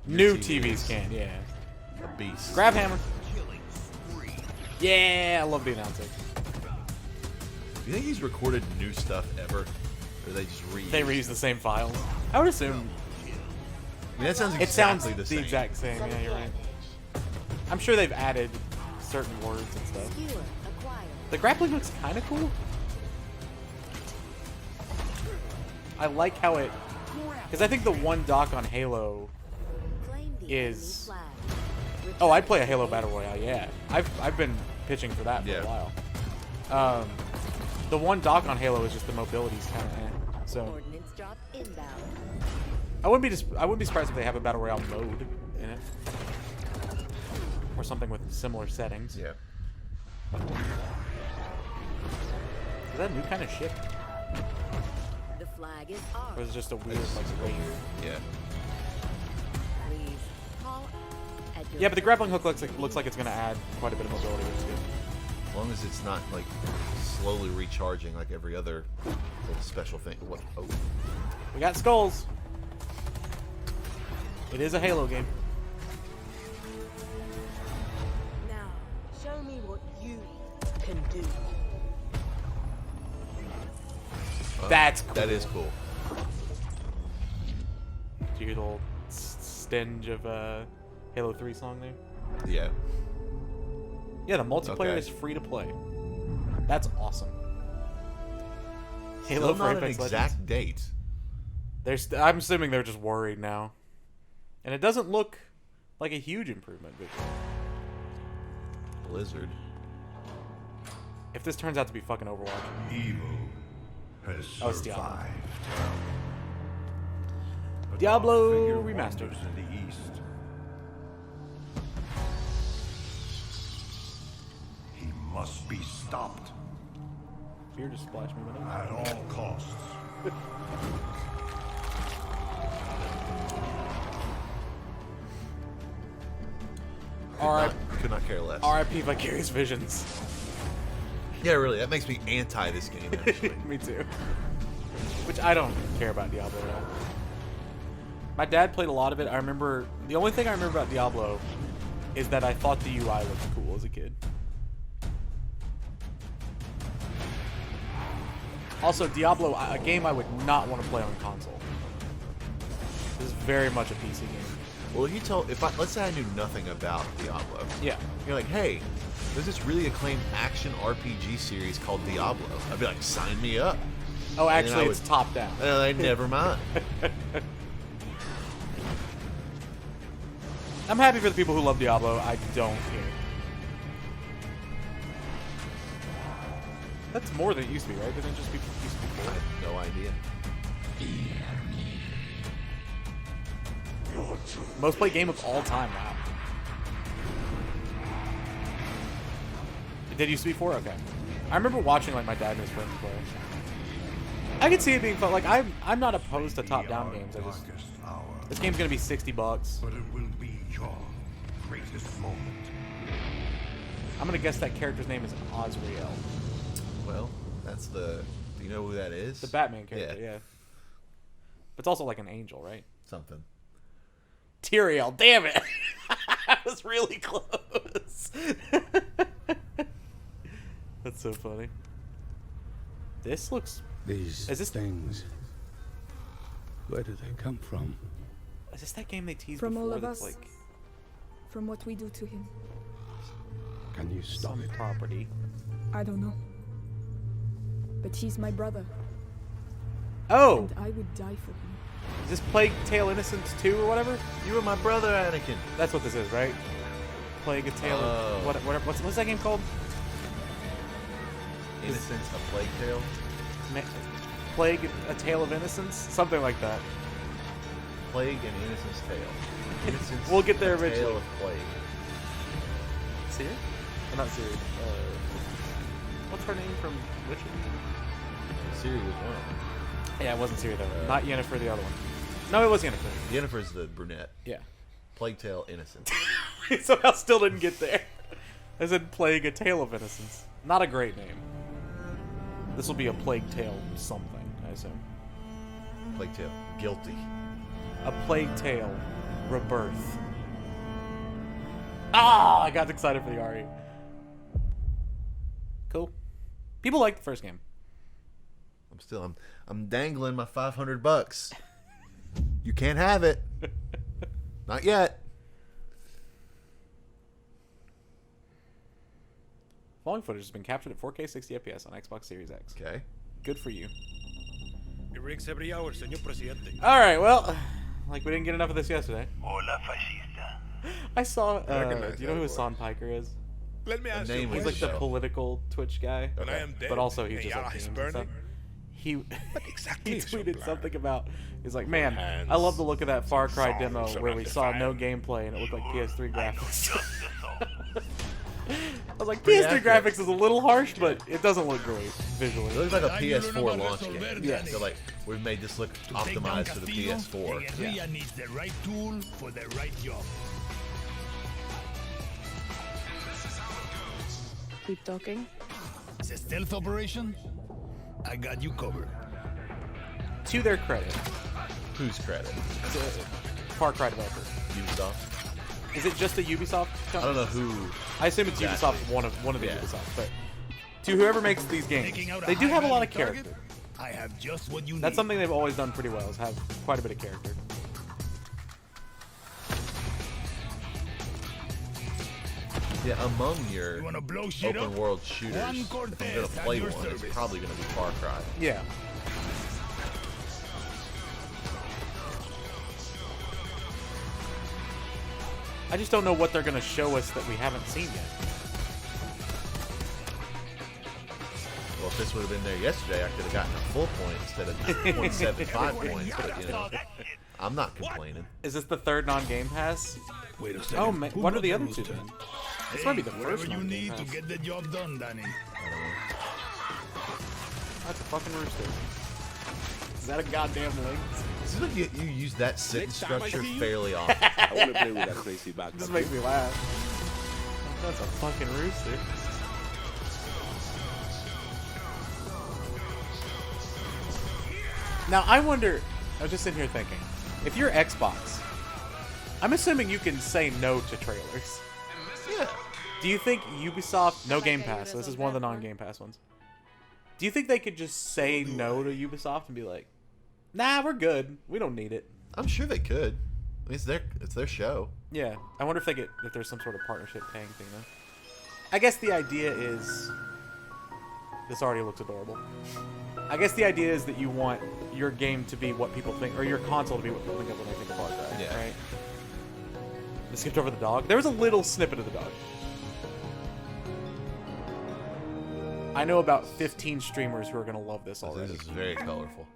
New Your TVs can, yeah. A beast. Grab hammer. Yeah, I love the announcer. Do you think he's recorded new stuff ever? Or they just reuse? They reuse the same files. I would assume. I mean, that sounds It sounds exactly the the same. exact same. Yeah, you're right. I'm sure they've added certain words and stuff. The grappling looks kind of cool. I like how it, because I think the one dock on Halo is. Oh, I'd play a Halo Battle Royale. Yeah, I've been pitching for that for a while. The one dock on Halo is just the mobility's kind of so. I wouldn't be surprised if they have a Battle Royale mode in it, or something with similar settings. Yeah. Is that a new kind of ship? The flag is Or is it just a weird like wave? Yeah. Please call at your Yeah, but the grappling hook looks like it's gonna add quite a bit of mobility, which is good. As long as it's not like slowly recharging like every other little special thing. What? Oh. We got skulls. It is a Halo game. Now, show me what you can do. That's cool. That is cool. Did you hear the little stench of Halo 3 song there? Yeah. Yeah, the multiplayer is free to play. That's awesome. Halo Still not an Apex exact date. I'm assuming they're just worried now. And it doesn't look like a huge improvement. But Blizzard. if this turns out to be fucking Overwatch. Evil has It's Diablo. survived. A Diablo dark figure Remastered. wanders in the east. He must be stopped Beer just splashed me. at all costs. Could not care less. R.I.P. Vicarious Visions. Yeah, really. That makes me anti this game, actually. Me too. Which I don't care about Diablo at all. My dad played a lot of it. I remember the only thing I remember about Diablo is that I thought the UI looked cool as a kid. Also, Diablo, a game I would not want to play on console. This is very much a PC game. Well, let's say I knew nothing about Diablo. Yeah. You're like, hey, there's this really acclaimed action RPG series called Diablo. I'd be like, sign me up. Oh, actually, it's top down. Never mind. I'm happy for the people who love Diablo. I don't care. That's more than it used to be, right? Didn't it just used to be 4? I have no idea. Most played game of all time, wow. It did used to be 4? Okay. I remember watching like my dad and his friends play. I could see it being fun. Like I'm not opposed to top-down games. I just this game's gonna be $60. But it will be your greatest moment. I'm gonna guess that character's name is Azrael. Well, that's the. Do you know who that is? The Batman character, yeah. But it's also like an angel, right? Something. Tyrael, damn it! I was really close. That's so funny. This looks. These things. Where do they come from? Is this that game they teased From before? all of That's us. like From what we do to him. Can you stop some it? property. I don't know. But he's my brother. Oh! And I would die for him. Is this Plague Tale Innocence 2 or whatever? You were my brother, Anakin. That's what this is, right? Plague Tale. What's that game called? Innocence, a Plague Tale? Plague, A Tale of Innocence? Something like that. Plague and Innocence Tale. Innocence, We'll get there a eventually. Tale of Plague. Siri? Or not Siri. What's her name from Witcher? Siri was one of them. Yeah, it wasn't Siri though. Not Yennefer, the other one. No, it was Yennefer. Yennefer's the brunette. Yeah. Plague Tale Innocence. We somehow still didn't get there. I said Plague, A Tale of Innocence. Not a great name. This will be a Plague Tale something, I assume. Plague Tale. Guilty. A Plague Tale Rebirth. Ah! I got excited for the RE. Cool. People like the first game. I'm dangling my $500. You can't have it. Not yet. Following footage has been captured at 4K 60 FPS on Xbox Series X. Okay. Good for you. It rings every hour, señor presidente. All right, well, like we didn't get enough of this yesterday. Hola, fascista. I saw. Do you know who Hassan Piker is? Let me ask you. He's like the political Twitch guy, When I am dead, but also he and just Yara like is games and stuff. burning, He exactly he is your tweeted plan? something about. He's like, man, I love the look of that Far Cry demo where we saw no gameplay and it looked like PS3 graphics. I was like, PS3 graphics is a little harsh, but it doesn't look great visually. It looks like a PS4 launch game. Yeah. So like, we've made this look optimized for the PS4. Guerrilla needs the right tool for the right job. Keep talking. It's a stealth operation. I got you covered. To their credit, Whose credit? Far Cry developer. Ubisoft. Is it just a Ubisoft company? I don't know who. I assume it's exactly. Ubisoft, one of the Ubisoft, but to whoever makes these games, they do have a lot of character. I have just what you need. That's something they've always done pretty well, is have quite a bit of character. Yeah, among your shit open up? world shooters, if I'm Cortez gonna at play your one, it's service. probably gonna be Far Cry. Yeah. I just don't know what they're gonna show us that we haven't seen yet. Well, if this would have been there yesterday, I could have gotten a full point instead of 0.75 points. But you know, I'm not complaining. Is this the third non-Game Pass? Wait a second. Oh, man. Who What are brought the the other rooster? two then? This might be the Whatever first you non-Game need to Pass. get the job done, Danny. That's a fucking rooster. Is that a goddamn link? Seems like you use that sentence structure fairly often. I want to play with that crazy back. This makes me laugh. That's a fucking rooster. Now, I wonder, I was just sitting here thinking, if you're Xbox, I'm assuming you can say no to trailers. Yeah. Do you think Ubisoft, no Game Pass, so this is one of the non-Game Pass ones. Do you think they could just say no to Ubisoft and be like, nah, we're good. We don't need it. I'm sure they could. I mean, it's their show. Yeah. I wonder if there's some sort of partnership paying thing though. I guess the idea is, this already looks adorable. I guess the idea is that you want your game to be what people think, or your console to be what people think of when they think of Far Cry, Yeah. right? I skipped over the dog. There was a little snippet of the dog. I know about 15 streamers who are gonna love this already. This is very colorful.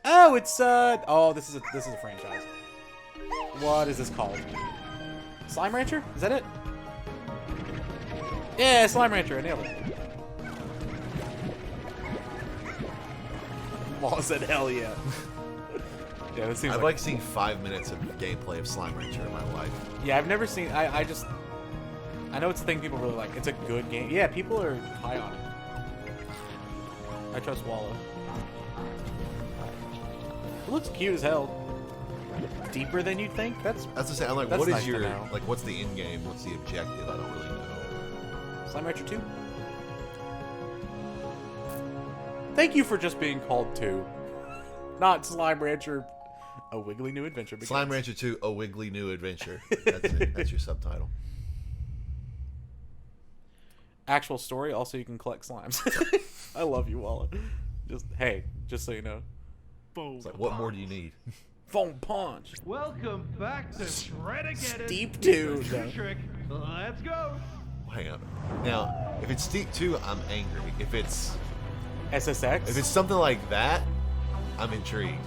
Oh, it's oh, this is a franchise. What is this called? Slime Rancher? Is that it? Yeah, Slime Rancher. I nailed it. Wall said, "Hell yeah." Yeah, this seems. I'd like seeing 5 minutes of gameplay of Slime Rancher in my life. Yeah, I've never seen. I know it's a thing people really like. It's a good game. Yeah, people are high on it. I trust Wallow. It looks cute as hell. Deeper than you'd think. That's what I'm saying. I'm like, that's what is nice to your know. like? What's the end game? What's the objective? I don't really know. Slime Rancher 2. Thank you for just being called 2. Not Slime Rancher, A Wiggly New Adventure. Begins. Slime Rancher 2, A Wiggly New Adventure. That's it. That's your subtitle. Actual story. Also, you can collect slimes. I love you, Walla. Just so you know. It's like, what more do you need? Phone punch. Welcome back to Shred Again. Steep 2. Trick. Let's go. Hang on. Now, if it's Steep 2, I'm angry. If it's SSX? If it's something like that, I'm intrigued.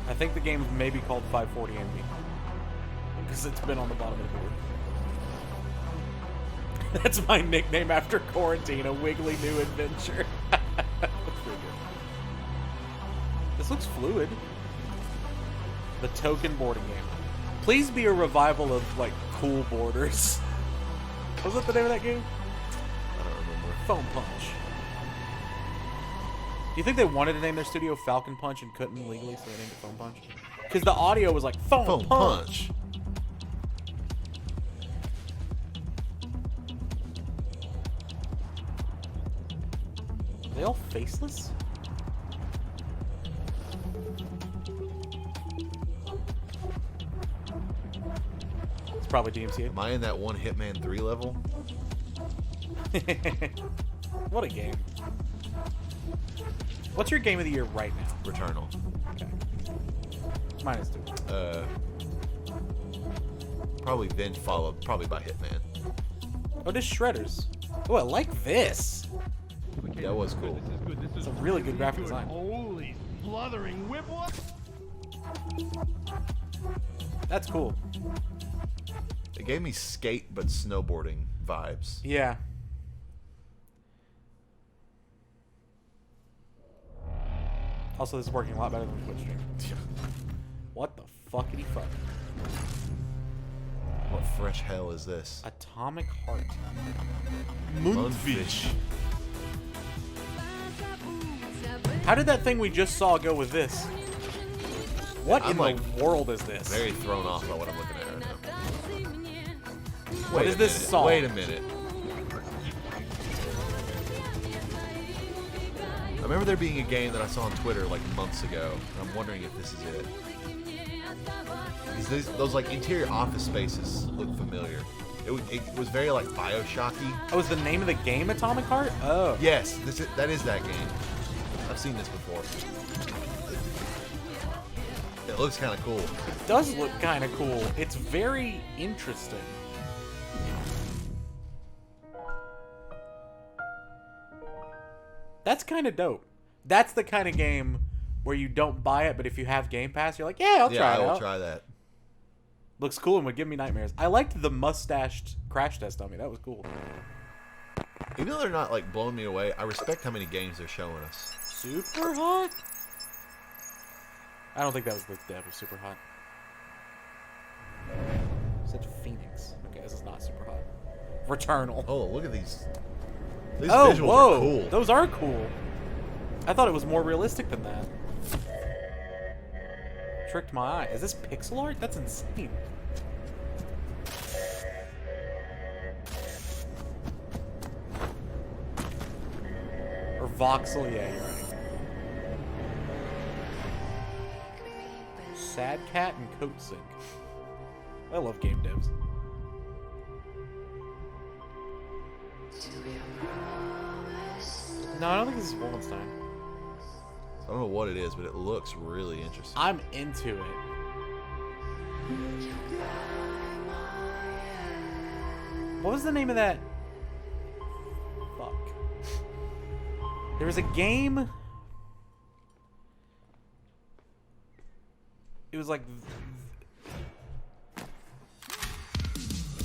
I think the game may be called 540 Envy. Because it's been on the bottom of the board. That's my nickname after quarantine, A Wiggly New Adventure. That's pretty good. This looks fluid. The Token boarding game. Please be a revival of, like, cool borders. Was that the name of that game? I don't remember. Phone Punch. Do you think they wanted to name their studio Falcon Punch and couldn't legally, so they named it Phone Punch? Because the audio was like, Phone Punch. Are they all faceless? It's probably DMCA. Am I in that one Hitman 3 level? What a game. What's your game of the year right now? Returnal. Okay. Minus 2. Probably then followed probably by Hitman. Oh, this Shredders. Oh, I like this. That was cool. It's a really good graphic design. Holy sluthering whipwop! That's cool. It gave me skate but snowboarding vibes. Yeah. Also, this is working a lot better than Twitch stream. What the fuckity fuck? What fresh hell is this? Atomic Heart. Moonfish. How did that thing we just saw go with this? What in the world is this? Very thrown off by what I'm looking at right now. What is this song? Wait a minute. I remember there being a game that I saw on Twitter like months ago, and I'm wondering if this is it. Those like interior office spaces look familiar. It was very like Bioshocky. Oh, is the name of the game Atomic Heart? Oh. Yes, that is that game. I've seen this before. It looks kind of cool. It does look kind of cool. It's very interesting. That's kind of dope. That's the kind of game where you don't buy it, but if you have Game Pass, you're like, yeah, I'll try it out. Yeah, I will try that. Looks cool and would give me nightmares. I liked the mustached crash test dummy. That was cool. Even though they're not like blowing me away, I respect how many games they're showing us. Super Hot? I don't think that was the dev of Super Hot. Such Phoenix. Okay, this is not Super Hot. Returnal. Oh, look at these. These oh, visuals whoa. are cool. Those are cool. I thought it was more realistic than that. Tricked my eye. Is this pixel art? That's insane. Or voxel, yeah, you're right. Sad Cat and Coat Sync. I love game devs. No, I don't think this is Wolfenstein. I don't know what it is, but it looks really interesting. I'm into it. What was the name of that? Fuck. There was a game. It was like.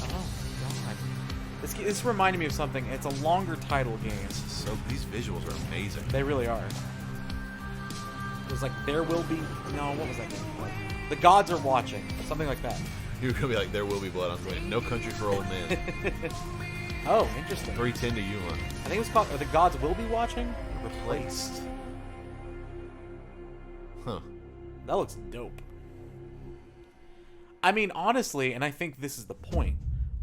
Oh god. This reminded me of something. It's a longer title game. So these visuals are amazing. They really are. It was like There Will Be. No, what was that game? Like, The Gods Are Watching. Something like that. You're gonna be like, There Will Be Blood. I'm going, No Country for Old Men. Oh, interesting. 310 to Yuma. I think it was called The Gods Will Be Watching. Replaced. Huh. That looks dope. I mean, honestly, and I think this is the point,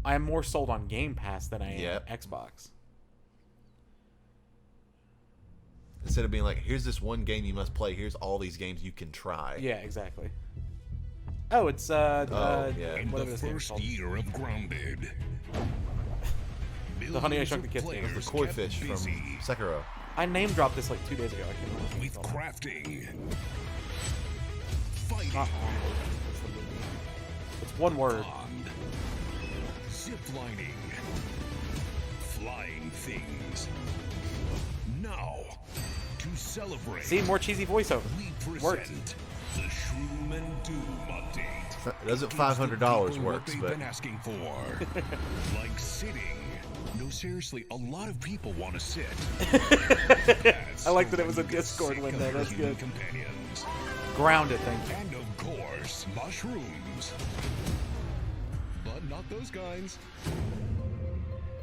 I am more sold on Game Pass than I am Xbox. Instead of being like, here's this one game you must play, here's all these games you can try. Yeah, exactly. Oh, it's yeah. In the first year of Grounded. The Honey I Shrunk the Kids game. The koi fish from Sekiro. I name dropped this like 2 days ago. I can't remember. With crafting. Fighting. Not onward. It's the movie. It's one word. Ziplining. Flying things. Now, to celebrate. See, more cheesy voiceover. We present Worked. the Shroom and Doom update. It doesn't $500 works, they've but been asking for. Like sitting. No, seriously, a lot of people want to sit. I like that it was a Discord window. That's good. Companions. Grounded, thank you. And of course, mushrooms. But not those kinds.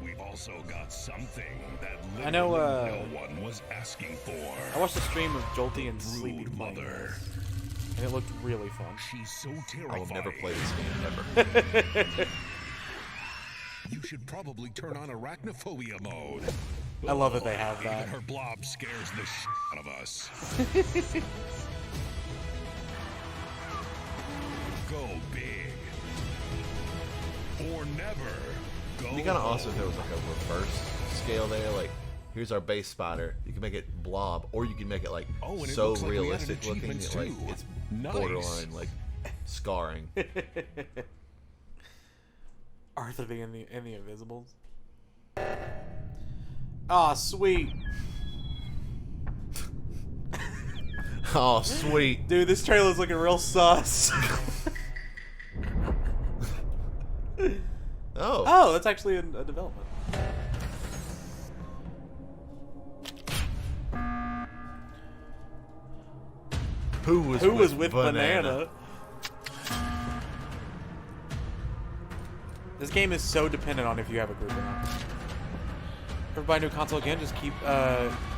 We've also got something that I know, no one was asking for. I watched a stream of Jolty and Sleepy playing Mother. this, and it looked really fun. She's so I terrifying. will never play this game ever. You should probably turn on arachnophobia mode. I love that they have that. Even her blob scares the shit out of us. Go big. Or never. Go It'd be kind of awesome if there was like a reverse scale there, like here's our base spotter. You can make it blob, or you can make it like and it so looks like we added realistic looking achievements, that like too. it's Nice. borderline like scarring. Arthur the Invisibles. Oh, sweet. Oh, sweet. Dude, this trailer's looking real sus. Oh, that's actually a development. Who was with Banana? This game is so dependent on if you have a group or not. Ever buy a new console again? Just keep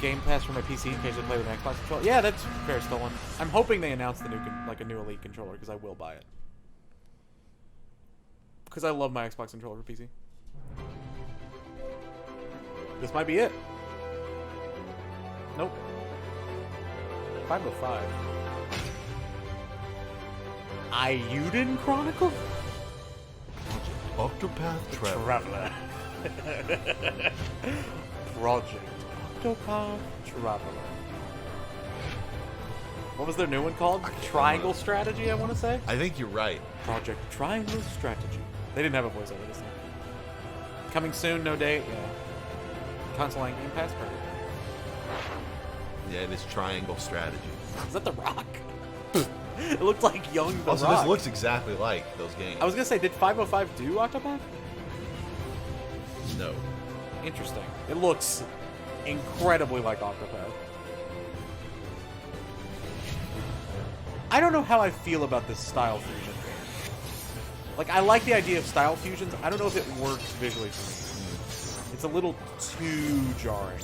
Game Pass for my PC in case I play with an Xbox controller. Yeah, that's fair, Stolen. I'm hoping they announce the new a new Elite controller because I will buy it. Because I love my Xbox controller for PC. This might be it. Nope. 505. Eiyuden Chronicle? Octopath Traveler. Project Octopath Traveler. What was their new one called? Triangle Strategy, I want to say? I think you're right. Project Triangle Strategy. They didn't have a voiceover this time. Coming soon, no date. Yeah. Console and Game Pass. Perfect. Yeah, it is Triangle Strategy. Is that The Rock? It looked like young The Also, Rock. this looks exactly like those games. I was gonna say, did 505 do Octopath? No. Interesting. It looks incredibly like Octopath. I don't know how I feel about this style fusion. Like, I like the idea of style fusions. I don't know if it works visually for me. It's a little too jarring.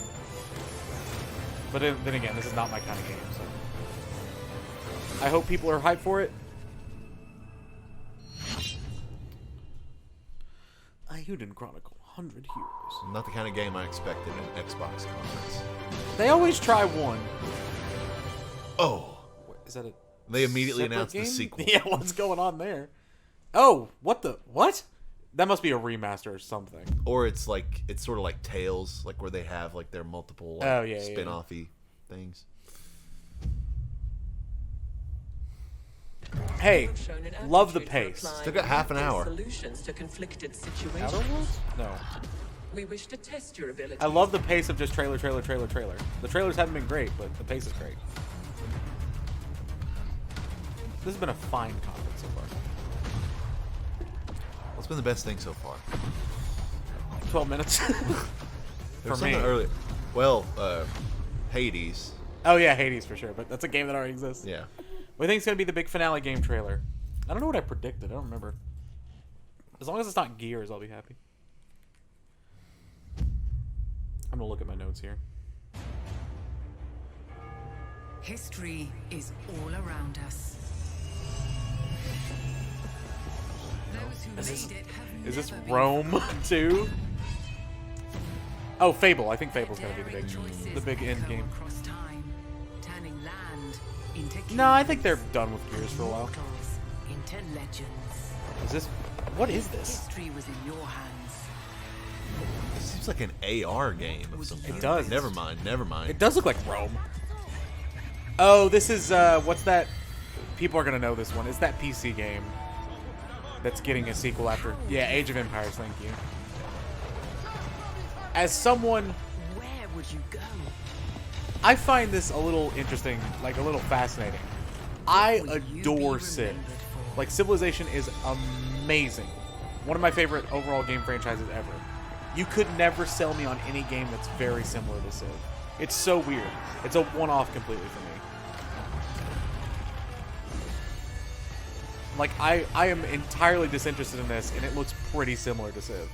But then again, this is not my kind of game, so... I hope people are hyped for it. Eiyuden Chronicle, 100 Heroes. Not the kind of game I expected in an Xbox conference. They always try one. Oh. Is that a They immediately separate announced game? the sequel. Yeah, what's going on there? Oh, what the... What? That must be a remaster or something. Or it's like, it's sort of like Tales, like where they have like their multiple like, Oh, yeah, spin-offy things. Hey, love the pace. Still got half an hour. Solutions to conflicted situations. Outer Worlds? No. We wish to test your ability. I love the pace of just trailer, trailer, trailer, trailer. The trailers haven't been great, but the pace is great. This has been a fine conference so far. What's been the best thing so far? 12 minutes. There For was me. something earlier. Well, Hades. Oh yeah, Hades for sure, but that's a game that already exists. Yeah. What do you think is going to be the big finale game trailer? I don't know what I predicted. I don't remember. As long as it's not Gears, I'll be happy. I'm going to look at my notes here. History is all around us. Those who made it have Is this never been Rome forgotten. too? Oh, Fable. I think Fable's going to be the big end game. Across time, turning land into No, I think they're done with Gears for a while. kingdoms, into legends. Is this... What is this? History was in your hands. It seems like an AR game of some kind. It does. Never mind, never mind. It does look like Rome. Oh, this is, what's that? People are going to know this one. It's that PC game that's getting a sequel after... Yeah, Age of Empires, thank you. As someone... Where would you go? I find this a little interesting, like a little fascinating. I adore Civ. Like, Civilization is amazing. One of my favorite overall game franchises ever. You could never sell me on any game that's very similar to Civ. It's so weird. It's a one-off completely for me. Like, I am entirely disinterested in this, and it looks pretty similar to Civ.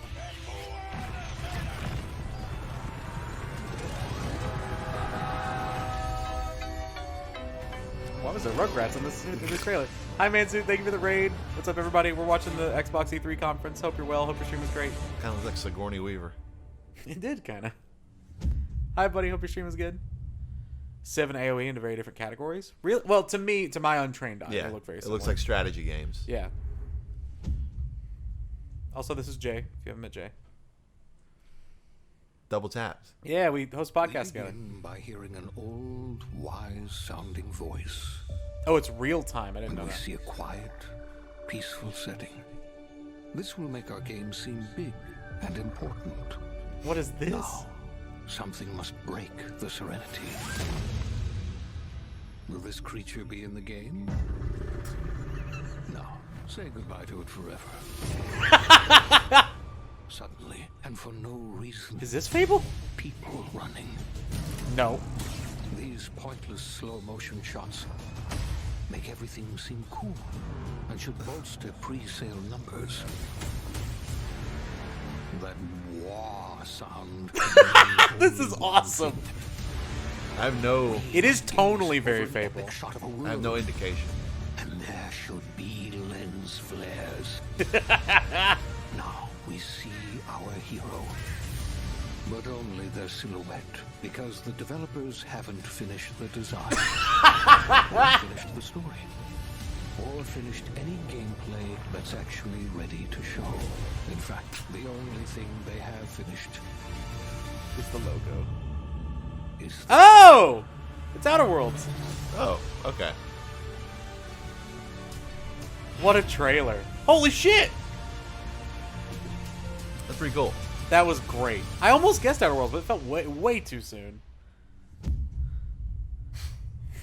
Why was there Rugrats in this trailer? Hi, Mansu. Thank you for the raid. What's up, everybody? We're watching the Xbox E3 conference. Hope you're well. Hope your stream was great. Kind of looks like Sigourney Weaver. It did, kind of. Hi, buddy. Hope your stream was good. 7 AoE into very different categories. Really? Well, to me, to my untrained eye, Yeah, they look very it similar. looks like strategy games. Yeah. Also, this is Jay, if you haven't met Jay. double tapped. Yeah, we host podcasts together. Begin by hearing an old, wise-sounding voice. Oh, it's real time. I didn't know We that. see a quiet, peaceful setting. This will make our game seem big and important. What is this? Now, something must break the serenity. Will this creature be in the game? No. Say goodbye to it forever. Suddenly, and for no reason. Is this Fable? People running. No. These pointless slow-motion shots make everything seem cool and should bolster pre-sale numbers. That wah sound. This is awesome. I have no... It is tonally very Fable. I have no indication. And there should be lens flares. Now we see our hero. But only their silhouette, because the developers haven't finished the design, or finished the story, or finished any gameplay that's actually ready to show. In fact, the only thing they have finished is the logo. Is Oh! It's Outer Worlds. Oh, okay. What a trailer. Holy shit! That's pretty cool. That was great. I almost guessed Outer Worlds, but it felt way too soon.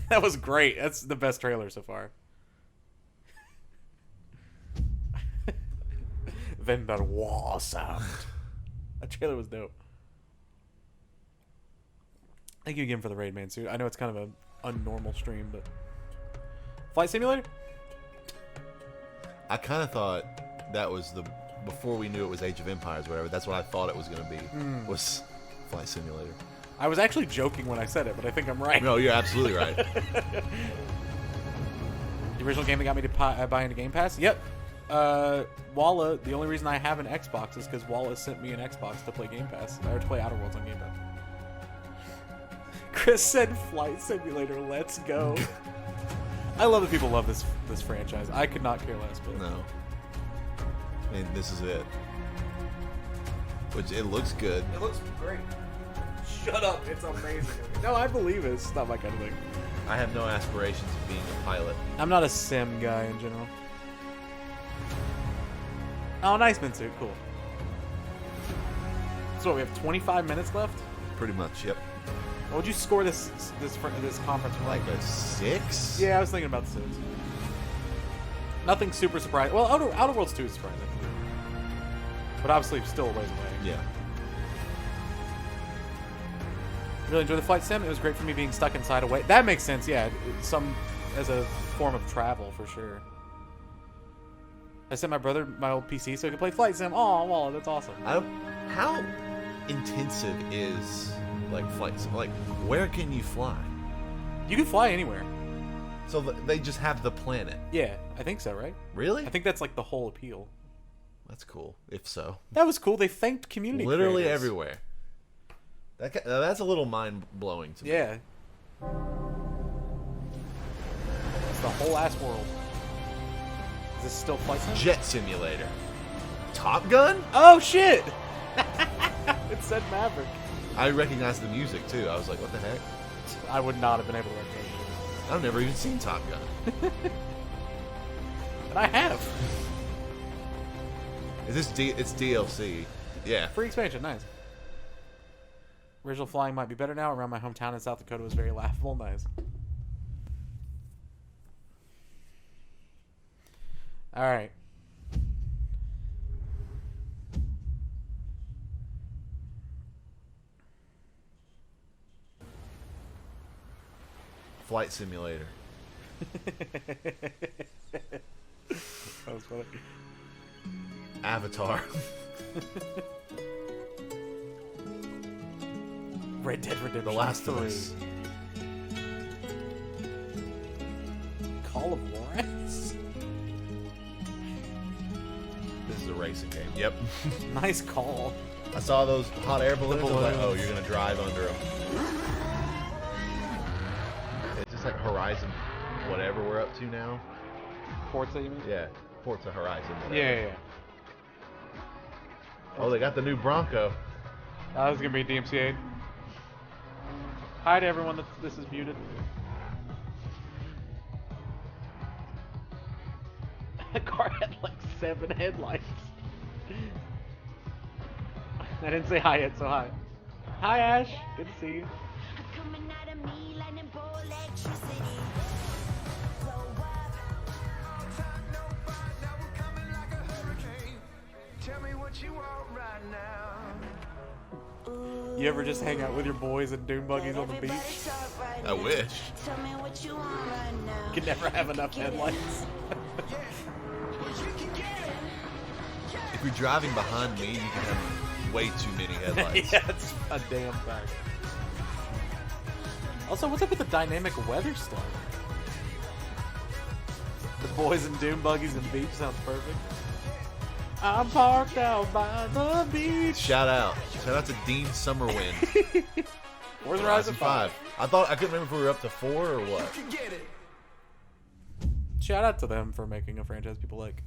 That was great. That's the best trailer so far. Then that wah sound. That trailer was dope. Thank you again for the raid, man. Suit. I know it's kind of an unnormal stream, but Flight Simulator. I kind of thought that was the before we knew it was Age of Empires, or whatever. That's what I thought it was going to be. Was Flight Simulator. I was actually joking when I said it, but I think I'm right. No, you're absolutely right. The original game that got me to buy into Game Pass. Yep. Walla. The only reason I have an Xbox is because Walla sent me an Xbox to play Game Pass, or to play Outer Worlds on Game Pass. Chris said Flight Simulator, let's go. I love that people love this franchise. I could not care less. But no. I mean, this is it. Which, it looks good. It looks great. Shut up. It's amazing. No, I believe it. It's not my kind of thing. I have no aspirations of being a pilot. I'm not a sim guy in general. Oh, nice Minsu. Cool. So we have 25 minutes left? Pretty much, yep. What would you score this conference for? Like a 6? Yeah, I was thinking about 6. Nothing super surprising. Well, Outer Worlds 2 is surprising. But obviously still a ways away. Yeah. Really enjoyed the flight sim. It was great for me being stuck inside a way. That makes sense, yeah. As a form of travel, for sure. I sent my brother my old PC so he could play flight sim. Oh, well, that's awesome. How intensive is... like flights, like where can you fly? You can fly anywhere. So they just have the planet. Yeah, I think so, right? Really? I think that's like the whole appeal. That's cool. If so, that was cool. They thanked community. Literally creators. everywhere. That's a little mind blowing to me. Yeah. It's the whole ass world. Is this still flight sim? Jet Simulator. Top Gun? Oh shit! It said Maverick. I recognized the music too. I was like, what the heck? I would not have been able to recognize it. I've never even seen Top Gun. And I have. Is this it's DLC? Yeah. Free expansion, nice. Original flying might be better now. Around my hometown in South Dakota was very laughable. Nice. Alright. Flight Simulator. That was funny. Avatar. Red Dead Redemption. The Last 3. of Us. Call of Juarez. This is a racing game. Yep. Nice call. I saw those hot air balloons. I was like, oh, you're gonna drive under them. It's just like Horizon, whatever we're up to now. Forza, you mean? Yeah, Forza Horizon. Whatever. Yeah. Oh, they got the new Bronco. That was gonna be DMCA. Hi to everyone this is muted. The car had like 7 headlights. I didn't say hi yet, so hi. Hi Ash, good to see you. You ever just hang out with your boys and dune buggies on the beach? I wish. You can never have enough headlights. If you're driving behind me, you can have way too many headlights. Yeah, it's a damn fact. Also, what's up with the dynamic weather stuff? The boys in dune buggies and beach sounds perfect. I'm parked out by the beach. Shout out to Dean Summerwind. Where's Horizon 5? I couldn't remember if we were up to 4 or what. Shout out to them for making a franchise people like.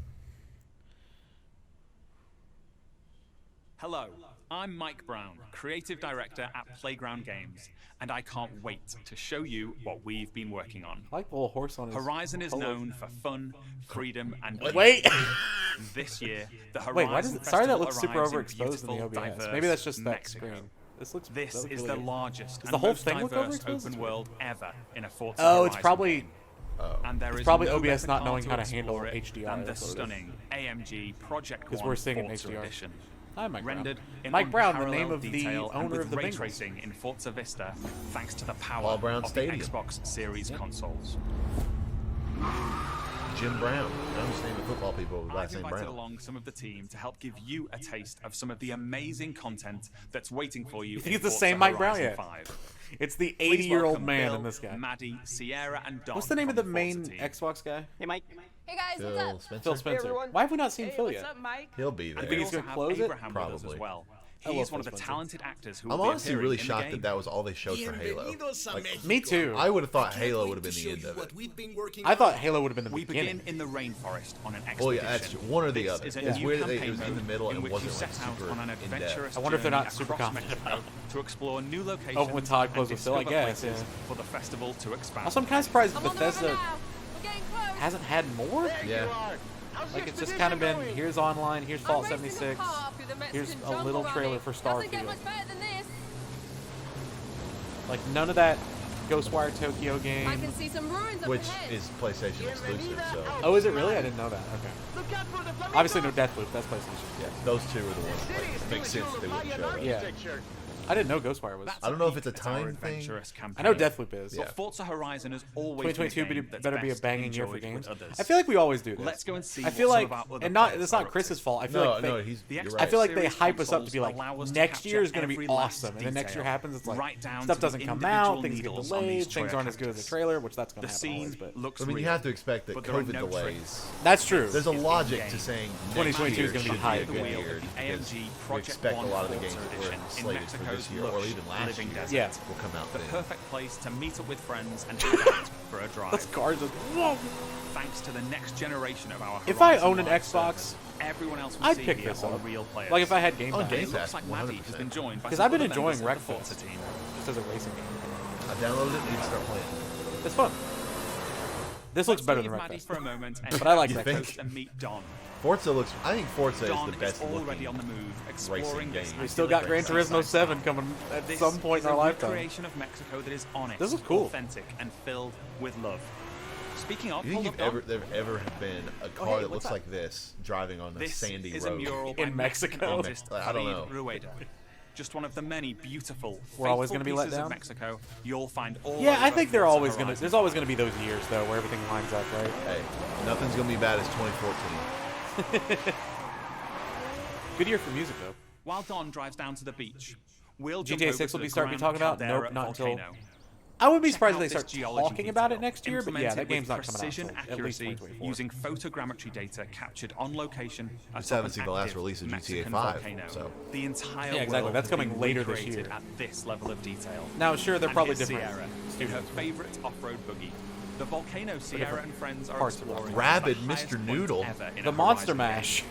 Hello, I'm Mike Brown, creative director at Playground Games, and I can't wait to show you what we've been working on. I like the little horse on his Horizon is polo. known for fun, freedom, and wait. This year, the Horizon Wait, why does it? Sorry, that Festival looks super arrives in overexposed in the beautiful, OBS. diverse Maybe that's just that Mexico. screen. This looks. This that looks is really the good. largest Does and the whole most thing look diverse overexposed? open world ever in a Forza Oh, it's Horizon probably. game. And there It's is probably no OBS not better knowing car how to handle explore it HDR. than the That's what it is. stunning AMG Project Because One we're seeing in Forza HDR. Edition. Hi, Mike Brown. Rendered in Mike Brown, the unparalleled name of the detail and owner with of the ray Bengals. tracing in Forza Vista, thanks to the power Paul Brown of Stadium. the Xbox Series consoles. Jim Brown. I understand the football people with I've last name invited Brown. along some of the team to help give you a taste of some of the amazing content that's waiting for you. You think in it's the Forza same Mike Brown Horizon yet? 5. It's the Please 80-year-old welcome man Bill, in this guy. Maddie, Sierra, and Don. What's the name of the from main Forza team. Xbox guy? Hey, Mike. Hey guys, Phil what's up? Spencer. Phil Spencer. everyone. Why have we not seen Hey, Phil what's yet? up, Mike? He'll be there. You think he's We gonna also have close it? Abraham with us Probably. as well. I love He's one of Phil the Spencer. talented actors who I'm will be honestly appearing really in the shocked game. that that was all they showed for Halo. Like, Me too. I would have thought Halo would have been the end of it. I thought Halo would have been the We beginning. begin in the rainforest on an expedition. Well, yeah, that's one or the This other. is a It's new weird that campaign it was in the mode middle in and which wasn't you like set out super on an in-depth. adventurous I wonder if they're journey not super across confident. Mexico to explore new locations Oh, when Todd and closed with Phil, I discover guess, places yeah. for the festival to expand. Also, I'm kind of surprised I'm on the river Bethesda now. We're getting close. hasn't had more. Yeah. Like it's just kind of been here's online, here's Fallout I'm racing 76, a car through the here's Mexican a jungle, little trailer Ronnie. for Doesn't get Starfield. much better than this. Like none of that Ghostwire Tokyo I game. can see some ruins up Which ahead. is PlayStation exclusive, so Oh, is it really? I didn't know that. Okay. Obviously, no Deathloop. That's PlayStation. yeah, those two are the ones that like, make sense that they wouldn't show it. Yeah. I didn't know Ghostwire was. That's I don't know if peak it's a at our time thing. adventurous I campaign. know Deathloop is. Yeah. But Forza Horizon has always 2022 been a game that's better be a best banging year for enjoyed games. with others. I feel like we always do this. Let's go and see I feel what like, some of our other and not players it's are not up Chris's to. fault. I feel No, like no, they, he's. The You're Xbox I right. feel like they Series hype us up to be consoles like allow us to next capture year is going to be every last awesome, and then next year detail, happens. It's like right down stuff to doesn't the come individual out, things get needles on delayed, these things Toyota aren't as good as the cactus. trailer, which that's going The to happen always. scene But looks I mean, you real, have to expect that but there are COVID no delays. tricks. that's true. There's a Is logic in-game. to saying 2022 is going to be high a good again. year because AMG we Project expect a One lot of the Forza games that were Edition in slated for this Mexico's year or lush even last living year desert. Yeah. will come out The then. perfect place to meet up with friends and hang out for a drive. Those cars are. Thanks to the next generation of our If I Horizon own an Live Xbox, servers, everyone else will I'd see pick here this on up. real players. Like if I had Game On Pass. Game It looks Pass, like Maddie has been 100%. joined by Because some I've been other enjoying members of the Wreckfest Forza team. just as a racing game. I downloaded it and you start playing. It's fun. This looks Let's better leave than Maddie Wreckfest. for a moment and But I like You Wreckfest. think? and meet Don. Forza looks. I think Forza Don is the best is already looking on the move, exploring racing this game. We still got Gran Turismo 7 coming at This some point is in our a lifetime. recreation of Mexico that is honest, This is cool. authentic, and filled with love. Speaking of, You think hold up, there ever have been a car hey, that what's looks up? like this driving on a this sandy is road? a mural In by Mexico? Mexican artist I don't know. Farid Rueda. Just one of the many beautiful, We're always going gonna to be let pieces down? of Mexico you'll find all Yeah, I over think they're Forza always gonna. Horizon. There's always gonna be those years though where everything lines up, right? Hey, nothing's gonna be bad as 2014. Good year for music though. While Don drives down to the beach, we'll jump GTA over 6 to will be the starting to be Grand talking about. Caldera Nope, not until. volcano. I wouldn't be Check surprised out if they this start geology talking about it detail, next year, but yeah, that implemented game's with not coming out precision until at least accuracy 2024. using photogrammetry data captured on location. I just haven't seen the last release of GTA 5, so. The entire Yeah, exactly. world That's has coming been later this recreated year. At this level of detail. Now, sure, they're And probably here's different Sierra, in studios. her favorite off-road buggy. The volcano Sierra different and friends are parts of it. exploring. Rabid the highest Mr. point Noodle. ever in The a Monster Horizon Mash. game.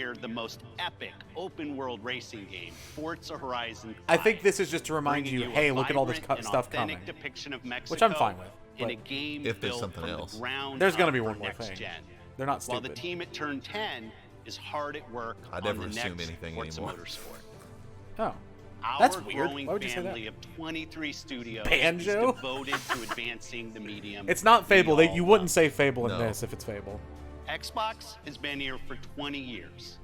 premiere the most epic open-world racing game, Forza Horizon 5. I think this is just to remind you, hey, look at all this stuff coming. Depiction of Mexico Which I'm fine with. In a game if there's built something from else. The ground There's going to up be for one more next thing. gen. They're not stupid. While the team at Turn 10 is hard at work I on never the assume next anything Forza anymore. Motorsport. Oh. Our That's weird. growing Why would you say that? family of 23 studios Banjo? is devoted to advancing the medium. It's not Fable. we all You wouldn't love. say Fable in No. this if it's Fable. Xbox has been here for 20 years,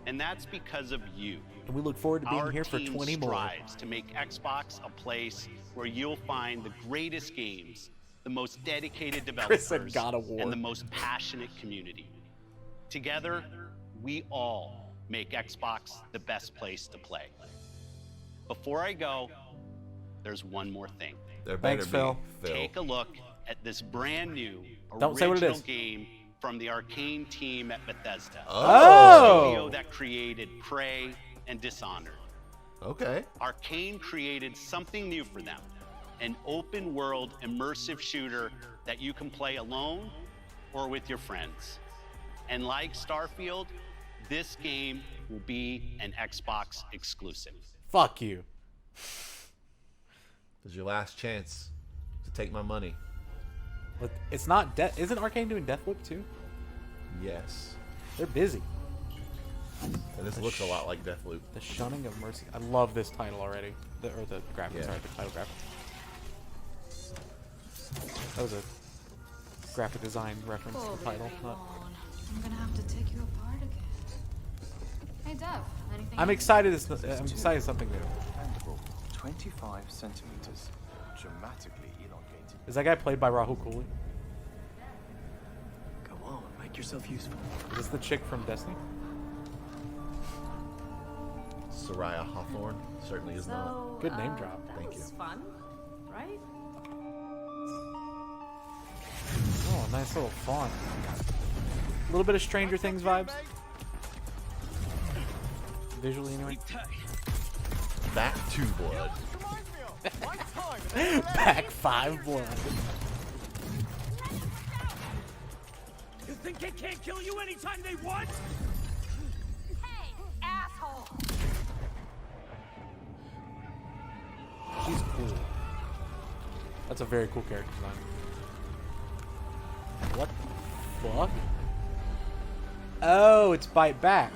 and that's because of you. And we look forward to being Our here for team 20 more. strives to make Xbox a place where you'll find the greatest games, the most dedicated Chris said developers, God of War. and the most passionate community. Together, we all make Xbox the best place to play. Before I go, there's one more thing. There better Thanks, be, Phil. Take a look at this brand new Don't say what it original is. game from the Arkane team at Bethesda. Oh. The studio that created Prey and Dishonored. Okay. Arkane created something new for them. An open world immersive shooter that you can play alone or with your friends. And like Starfield, this game will be an Xbox exclusive. Fuck you. This is your last chance to take my money. But it's not Isn't Arkane doing Deathloop too? Yes. They're busy. And this looks a lot like Deathloop. The Shunning of Mercy. I love this title already. The graphic. Yeah. Sorry, the title graphic. That was a graphic design reference to the title. I'm gonna have to take you apart again. Hey, Dev. Anything? I'm excited. I'm excited something new. Mandible, 25 centimeters, dramatically elongated. Is that guy played by Rahul Kohli? Go on, make yourself useful. Is this the chick from Destiny? Soraya Hawthorne certainly is not. Good name drop. That Thank was you. fun, right? Oh, nice little font. A little bit of Stranger Things vibes. Visually, anyway. Back 2 blood. Back 5 blood. You think they can't kill you anytime they want? Hey, asshole! She's cool. That's a very cool character design. What the fuck? Oh, it's Bite Back.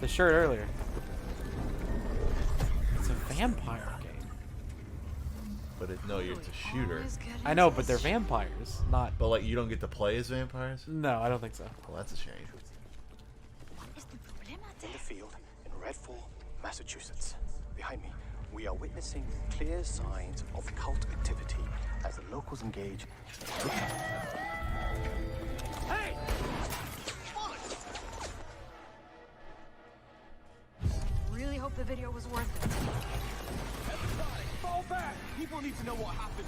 The shirt earlier. It's a vampire game. But no, it's a shooter. I know, but they're vampires, not. But like, you don't get to play as vampires? No, I don't think so. Well, that's a shame. In the field in Redfall, Massachusetts. Behind me, we are witnessing clear signs of cult activity as the locals engage. Hey! Really hope the video was worth it. Fall back! People need to know what happened.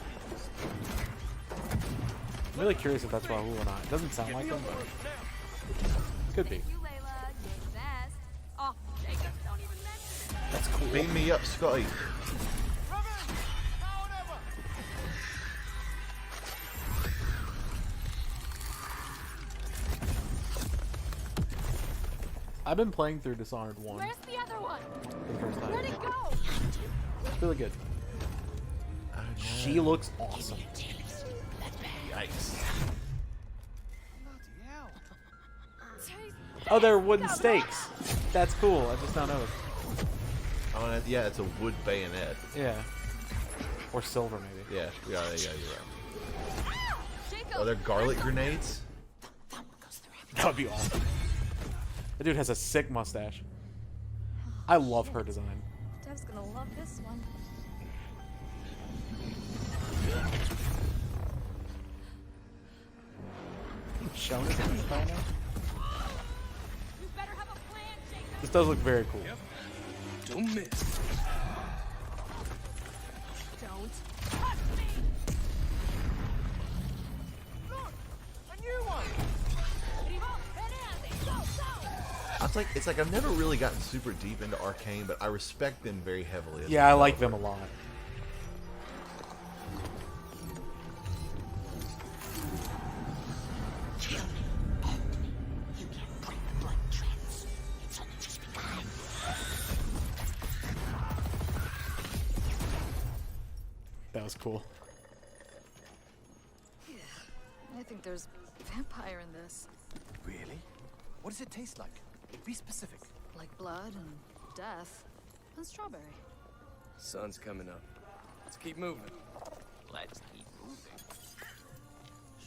I'm really curious if that's Rahul or not. It doesn't sound like him, but could be. Oh, Jacob, don't even mention it. That's cool. Beam me up, Scotty. I've been playing through Dishonored 1 Where's the other one? for the first time. Where'd it go? It's really good. She looks awesome. Yikes. Oh, they're wooden stakes. That's cool. I just don't know. Oh, yeah, it's a wood bayonet. Yeah. Or silver, maybe. Yeah, you're right. Are there garlic grenades? That would be awesome. That dude has a sick mustache. I love her design. Dev's gonna love this one. Shown it in the final. You better have a plan, Jacob. This does look very cool. Don't miss. Don't touch me. Look! A new one! It's like I've never really gotten super deep into Arkane, but I respect them very heavily. As Yeah, I like them a lot. That was cool. I think there's vampire in this. Really? What does it taste like? Be specific. Like blood and death and strawberry. Sun's coming up. Let's keep moving. Let's keep moving.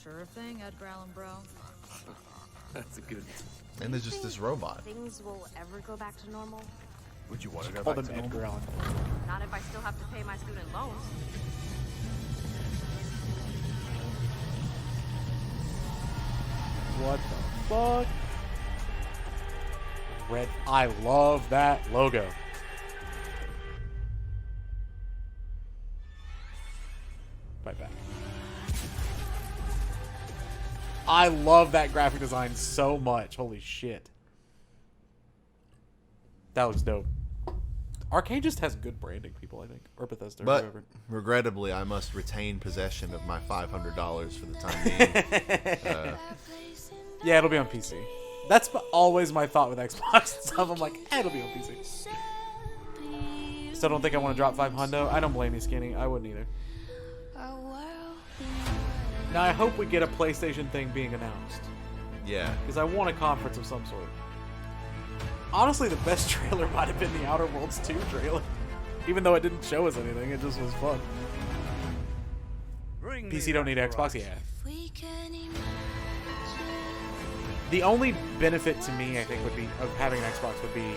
Sure thing, Edgar Allan Bro. That's a good. And there's just this robot. Things will ever go back to normal? Would you want to go Call back them to Edgar normal? Allan. Not if I still have to pay my student loans. What the fuck? Red. I love that logo. Right back. I love that graphic design so much. Holy shit. That looks dope. Arkane just has good branding, people, I think. Or Bethesda, or But whoever. regrettably, I must retain possession of my $500 for the time being. Yeah, it'll be on PC. That's always my thought with Xbox stuff. I'm like, it'll be on PC. Still don't think I want to drop $500. I don't blame you, Skinny. I wouldn't either. Now, I hope we get a PlayStation thing being announced. Yeah. Because I want a conference of some sort. Honestly, the best trailer might have been the Outer Worlds 2 trailer. Even though it didn't show us anything, it just was fun. PC don't need Xbox? Yeah. The only benefit to me, I think, would be of having an Xbox would be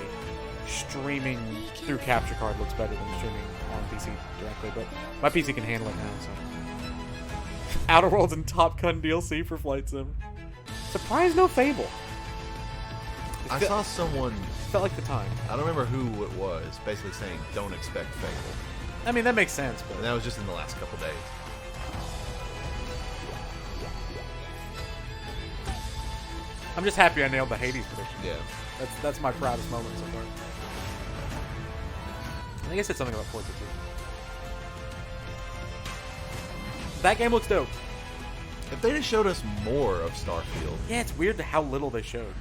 streaming through capture card looks better than streaming on PC directly, but my PC can handle it now, so. Outer Worlds and Top Gun DLC for Flight Sim. Surprise, no Fable. I saw someone... Felt like the time. I don't remember who it was, basically saying, don't expect Fable. I mean, that makes sense, but... And that was just in the last couple days. I'm just happy I nailed the Hades prediction. Yeah. That's my proudest moment so far. I think I said something about Forza too. That game looks dope. If they just showed us more of Starfield. Yeah, it's weird how little they showed.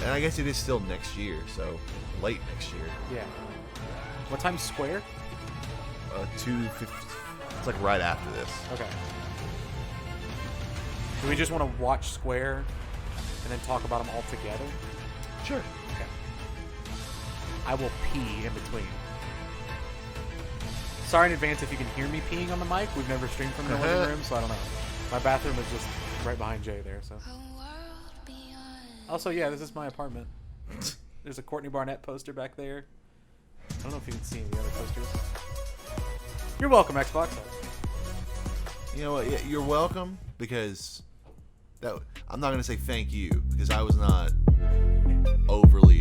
And I guess it is still next year, so late next year. Yeah. What time's Square? 2:50. It's like right after this. Okay. Do we just want to watch Square and then talk about them all together? Sure. Okay. I will pee in between. Sorry in advance if you can hear me peeing on the mic. We've never streamed from the living room, so I don't know. My bathroom is just right behind Jay there, so. Also, yeah, this is my apartment. There's a Courtney Barnett poster back there. I don't know if you can see any of the other posters. You're welcome, Xbox. You know what? Yeah, you're welcome, because I'm not going to say thank you, because I was not overly